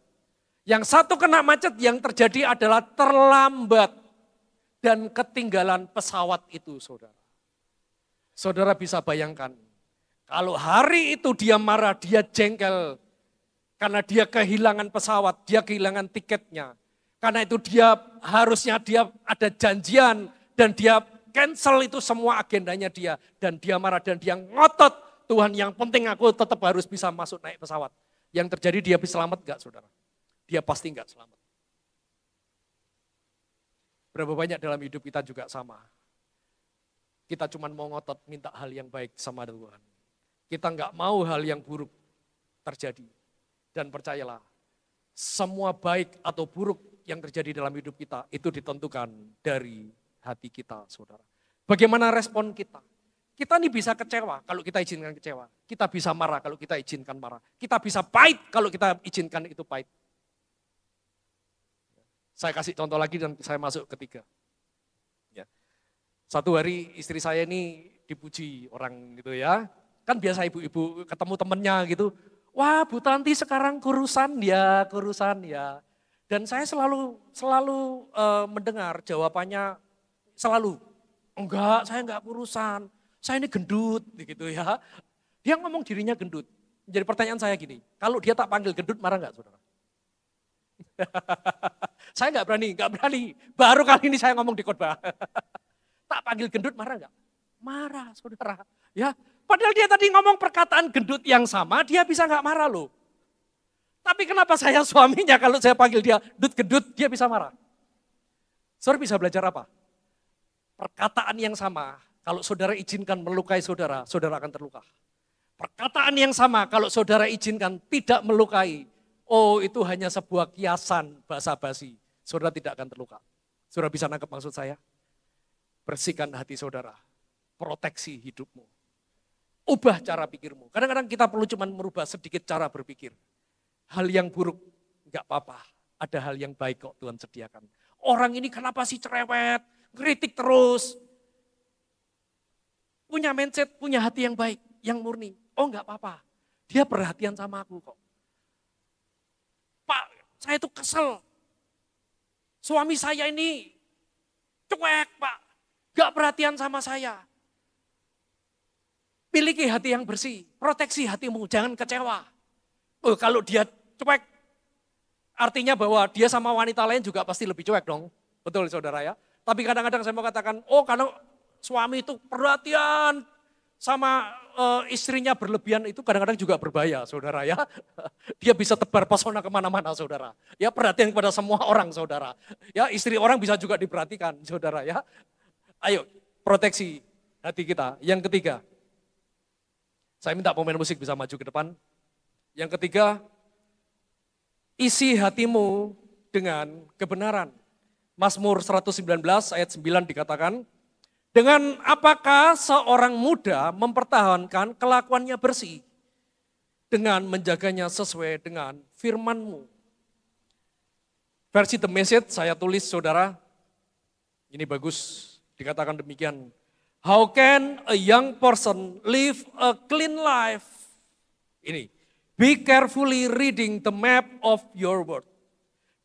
[SPEAKER 1] Yang satu kena macet, yang terjadi adalah terlambat dan ketinggalan pesawat itu saudara. Saudara bisa bayangkan, kalau hari itu dia marah, dia jengkel, karena dia kehilangan pesawat, dia kehilangan tiketnya. Karena itu harusnya dia ada janjian dan dia cancel itu semua agendanya dia. Dan dia marah dan dia ngotot, Tuhan yang penting aku tetap harus bisa masuk naik pesawat. Yang terjadi dia bisa selamat enggak saudara? Dia pasti enggak selamat. Berapa banyak dalam hidup kita juga sama. Kita cuma mau ngotot minta hal yang baik sama Tuhan. Kita enggak mau hal yang buruk terjadi. Dan percayalah, semua baik atau buruk yang terjadi dalam hidup kita itu ditentukan dari hati kita saudara. Bagaimana respon kita? Kita ini bisa kecewa kalau kita izinkan kecewa. Kita bisa marah kalau kita izinkan marah. Kita bisa pahit kalau kita izinkan itu pahit. Saya kasih contoh lagi dan saya masuk ketiga. Ya. Satu hari istri saya ini dipuji orang gitu ya. Kan biasa ibu-ibu ketemu temennya gitu. Wah Bu Tanti sekarang kurusan ya. Dan saya selalu mendengar jawabannya selalu. Enggak, saya enggak kurusan. Saya ini gendut gitu ya. Dia ngomong dirinya gendut. Jadi pertanyaan saya gini, kalau dia tak panggil gendut marah enggak saudara? Saya enggak berani. Baru kali ini saya ngomong di khotbah. Tak panggil gendut marah enggak? Marah saudara. Ya, padahal dia tadi ngomong perkataan gendut yang sama, dia bisa enggak marah loh. Tapi kenapa saya suaminya kalau saya panggil dia gendut, dia bisa marah? Saudara bisa belajar apa? Perkataan yang sama, kalau saudara izinkan melukai saudara, saudara akan terluka. Perkataan yang sama kalau saudara izinkan tidak melukai. Oh, itu hanya sebuah kiasan basa-basi. Saudara tidak akan terluka. Saudara bisa nangkep maksud saya? Bersihkan hati saudara. Proteksi hidupmu. Ubah cara pikirmu. Kadang-kadang kita perlu cuma merubah sedikit cara berpikir. Hal yang buruk, enggak apa-apa. Ada hal yang baik kok Tuhan sediakan. Orang ini kenapa sih cerewet, kritik terus. Punya mindset, punya hati yang baik, yang murni. Oh enggak apa-apa, dia perhatian sama aku kok. Pak, saya tuh kesel. Suami saya ini cuek Pak, enggak perhatian sama saya. Miliki hati yang bersih, proteksi hatimu, jangan kecewa. Oh, kalau dia cuek, artinya bahwa dia sama wanita lain juga pasti lebih cuek dong. Betul saudara ya. Tapi kadang-kadang saya mau katakan, oh karena suami itu perhatian sama istrinya berlebihan itu kadang-kadang juga berbahaya saudara ya. Dia bisa tebar pesona kemana-mana saudara. Ya perhatian kepada semua orang saudara. Ya istri orang bisa juga diperhatikan saudara ya. Ayo proteksi hati kita. Yang ketiga, saya minta pemain musik bisa maju ke depan. Yang ketiga, isi hatimu dengan kebenaran. Mazmur 119 ayat 9 dikatakan, dengan apakah seorang muda mempertahankan kelakuannya bersih? Dengan menjaganya sesuai dengan firman-Mu. Versi The Message saya tulis saudara, ini bagus, dikatakan demikian. How can a young person live a clean life? Ini, be carefully reading the map of your word.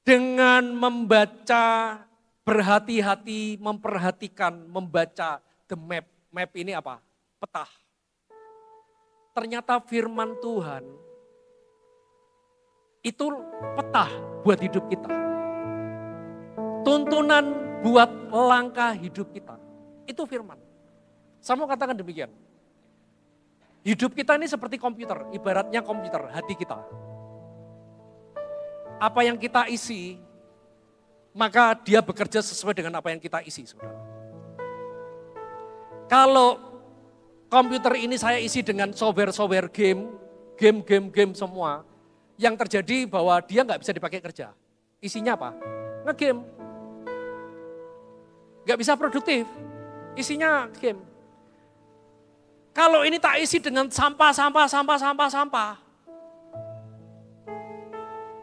[SPEAKER 1] Dengan membaca, berhati-hati, memperhatikan, membaca the map. Map ini apa? Peta. Ternyata firman Tuhan itu peta buat hidup kita. Tuntunan buat langkah hidup kita. Itu firman. Saya mau katakan demikian. Hidup kita ini seperti komputer, ibaratnya komputer, hati kita. Apa yang kita isi, maka dia bekerja sesuai dengan apa yang kita isi, saudara. Kalau komputer ini saya isi dengan software game semua, yang terjadi bahwa dia nggak bisa dipakai kerja. Isinya apa? Nge-game. Nggak bisa produktif, isinya game. Kalau ini tak isi dengan sampah.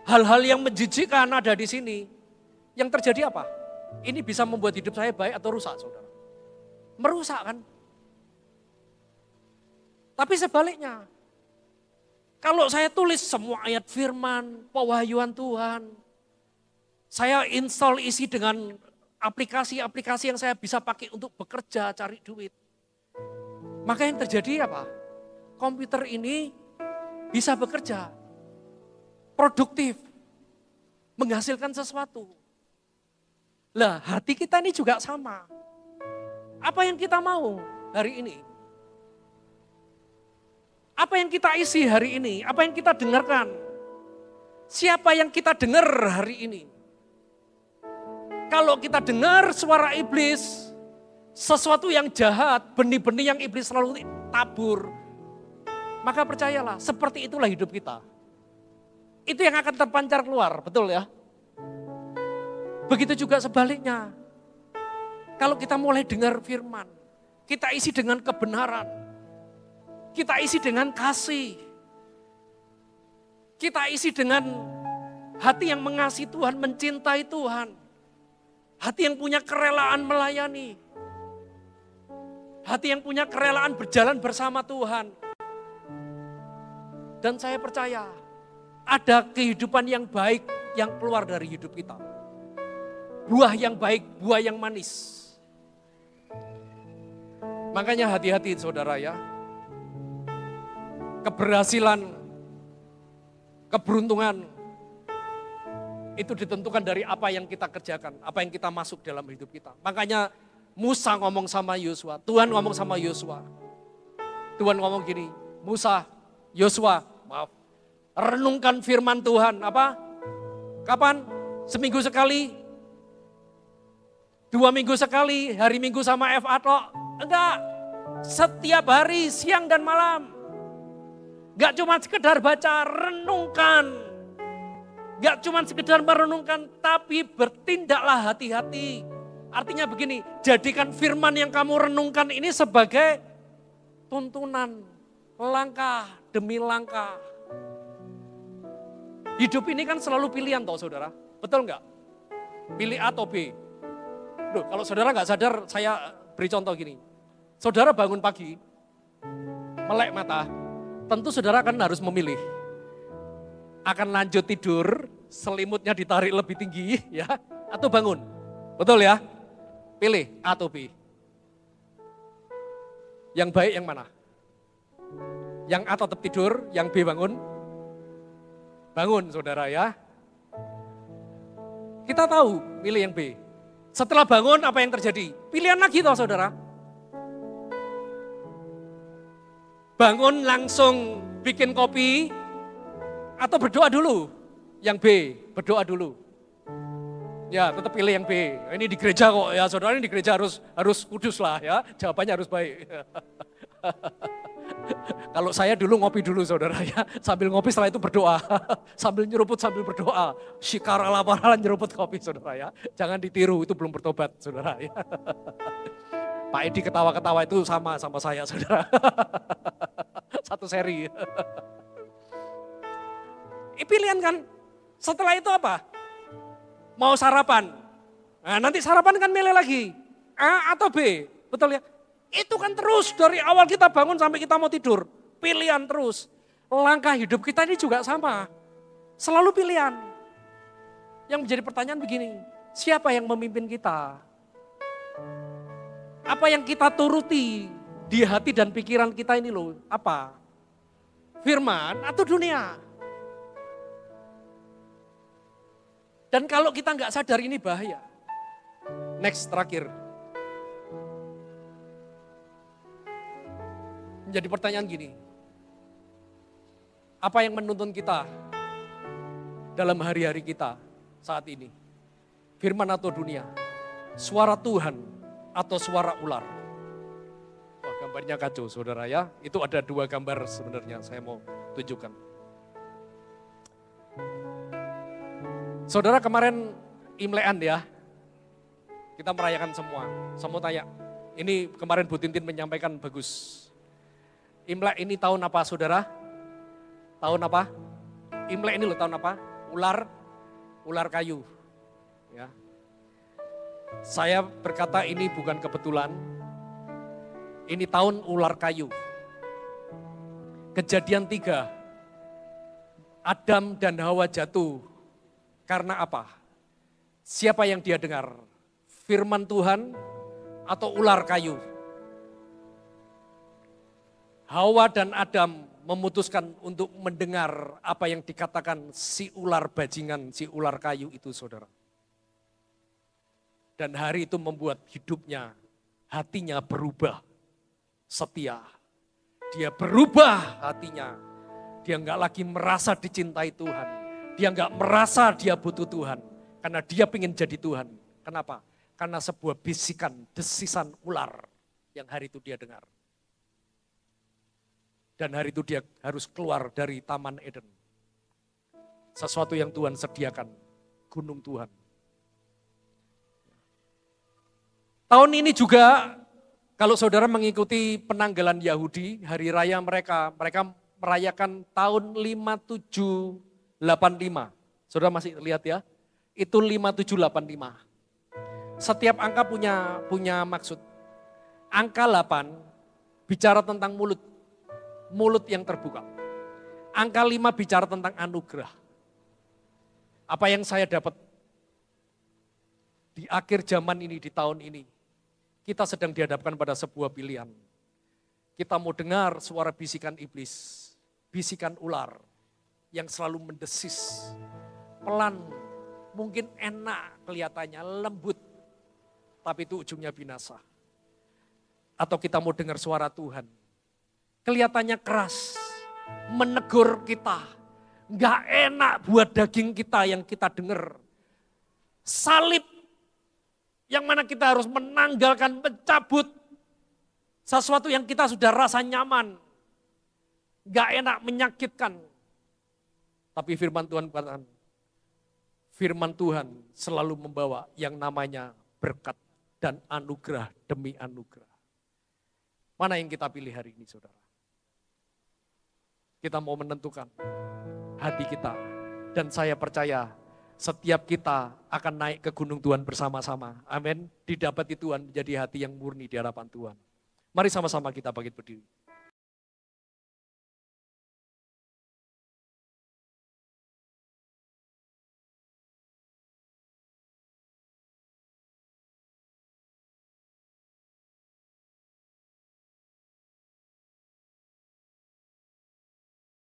[SPEAKER 1] Hal-hal yang menjijikkan ada di sini. Yang terjadi apa? Ini bisa membuat hidup saya baik atau rusak, saudara? Merusak kan? Tapi sebaliknya, kalau saya tulis semua ayat firman, pewahyuan Tuhan, saya install isi dengan aplikasi-aplikasi yang saya bisa pakai untuk bekerja, cari duit. Maka yang terjadi apa? Komputer ini bisa bekerja, produktif, menghasilkan sesuatu. Lah, hati kita ini juga sama. Apa yang kita mau hari ini? Apa yang kita isi hari ini? Apa yang kita dengarkan? Siapa yang kita dengar hari ini? Kalau kita dengar suara iblis, sesuatu yang jahat, benih-benih yang iblis selalu tabur, maka percayalah, seperti itulah hidup kita. Itu yang akan terpancar keluar, betul ya? Begitu juga sebaliknya. Kalau kita mulai dengar firman, kita isi dengan kebenaran, kita isi dengan kasih, kita isi dengan hati yang mengasihi Tuhan, mencintai Tuhan, hati yang punya kerelaan melayani, hati yang punya kerelaan berjalan bersama Tuhan. Dan saya percaya ada kehidupan yang baik yang keluar dari hidup kita. Buah yang baik, buah yang manis. Makanya hati-hati saudara ya. Keberhasilan, keberuntungan, itu ditentukan dari apa yang kita kerjakan, apa yang kita masuk dalam hidup kita. Makanya Musa ngomong sama Yosua, Tuhan ngomong sama Yosua. Tuhan ngomong gini, Musa, Yosua, maaf, renungkan firman Tuhan, apa? Kapan? Seminggu sekali? 2 minggu sekali, hari Minggu sama FA tok? Enggak, setiap hari, siang dan malam. Gak cuma sekedar baca, renungkan. Gak cuma sekedar merenungkan, tapi bertindaklah hati-hati. Artinya begini, jadikan firman yang kamu renungkan ini sebagai tuntunan, langkah demi langkah. Hidup ini kan selalu pilihan toh saudara, betul nggak? Pilih A atau B. Loh, kalau saudara nggak sadar, saya beri contoh gini. Saudara bangun pagi, melek mata, tentu saudara kan harus memilih. Akan lanjut tidur, selimutnya ditarik lebih tinggi ya, atau bangun. Betul ya? Pilih A atau B. Yang baik yang mana? Yang A tetap tidur, yang B bangun? Bangun saudara ya. Kita tahu milih yang B. Setelah bangun apa yang terjadi? Pilihan lagi toh saudara. Bangun langsung bikin kopi atau berdoa dulu? Yang B, berdoa dulu. Ya tetap pilih yang B. Ini di gereja kok ya saudara, ini di gereja harus kudus lah ya. Jawabannya harus baik. Kalau saya dulu ngopi dulu saudara ya, sambil ngopi setelah itu berdoa, sambil nyeruput sambil berdoa, syikara laparan nyeruput kopi saudara ya, jangan ditiru itu belum bertobat saudara ya. Pak Edi ketawa-ketawa itu sama saya saudara, satu seri. Pilihan kan, setelah itu apa? Mau sarapan, nah nanti sarapan kan milih lagi, A atau B, betul ya? Itu kan terus dari awal kita bangun sampai kita mau tidur. Pilihan terus. Langkah hidup kita ini juga sama. Selalu pilihan. Yang menjadi pertanyaan begini. Siapa yang memimpin kita? Apa yang kita turuti di hati dan pikiran kita ini loh? Apa? Firman atau dunia? Dan kalau kita nggak sadar ini bahaya. Next, terakhir. Jadi pertanyaan gini, apa yang menuntun kita dalam hari-hari kita saat ini? Firman atau dunia? Suara Tuhan atau suara ular? Wah, gambarnya kacau saudara ya. Itu ada dua gambar sebenarnya saya mau tunjukkan. Saudara kemarin Imlekan ya, kita merayakan semua. Semua tanya, ini kemarin Bu Tintin menyampaikan bagus. Imlek ini tahun apa saudara? Tahun apa? Imlek ini loh tahun apa? Ular kayu. Ya. Saya berkata ini bukan kebetulan. Ini tahun ular kayu. Kejadian 3. Adam dan Hawa jatuh. Karena apa? Siapa yang dia dengar? Firman Tuhan atau ular kayu? Hawa dan Adam memutuskan untuk mendengar apa yang dikatakan si ular bajingan, si ular kayu itu saudara. Dan hari itu membuat hidupnya, hatinya berubah, setia. Dia berubah hatinya, dia enggak lagi merasa dicintai Tuhan. Dia enggak merasa dia butuh Tuhan, karena dia ingin jadi Tuhan. Kenapa? Karena sebuah bisikan, desisan ular yang hari itu dia dengar. Dan hari itu dia harus keluar dari Taman Eden. Sesuatu yang Tuhan sediakan, gunung Tuhan. Tahun ini juga kalau saudara mengikuti penanggalan Yahudi, hari raya mereka merayakan tahun 5785. Saudara masih lihat ya? Itu 5785. Setiap angka punya maksud. Angka 8 bicara tentang mulut yang terbuka. Angka 5 bicara tentang anugerah. Apa yang saya dapat di akhir zaman ini, di tahun ini, kita sedang dihadapkan pada sebuah pilihan. Kita mau dengar suara bisikan iblis, bisikan ular yang selalu mendesis, pelan, mungkin enak kelihatannya, lembut, tapi itu ujungnya binasa. Atau kita mau dengar suara Tuhan, kelihatannya keras, menegur kita, nggak enak buat daging kita yang kita dengar. Salib yang mana kita harus menanggalkan, mencabut sesuatu yang kita sudah rasa nyaman. Gak enak, menyakitkan. Tapi firman Tuhan katakan, firman Tuhan selalu membawa yang namanya berkat dan anugerah demi anugerah. Mana yang kita pilih hari ini, saudara? Kita mau menentukan hati kita. Dan saya percaya setiap kita akan naik ke gunung Tuhan bersama-sama. Amin. Didapati Tuhan menjadi hati yang murni di hadapan Tuhan. Mari sama-sama kita bangkit berdiri.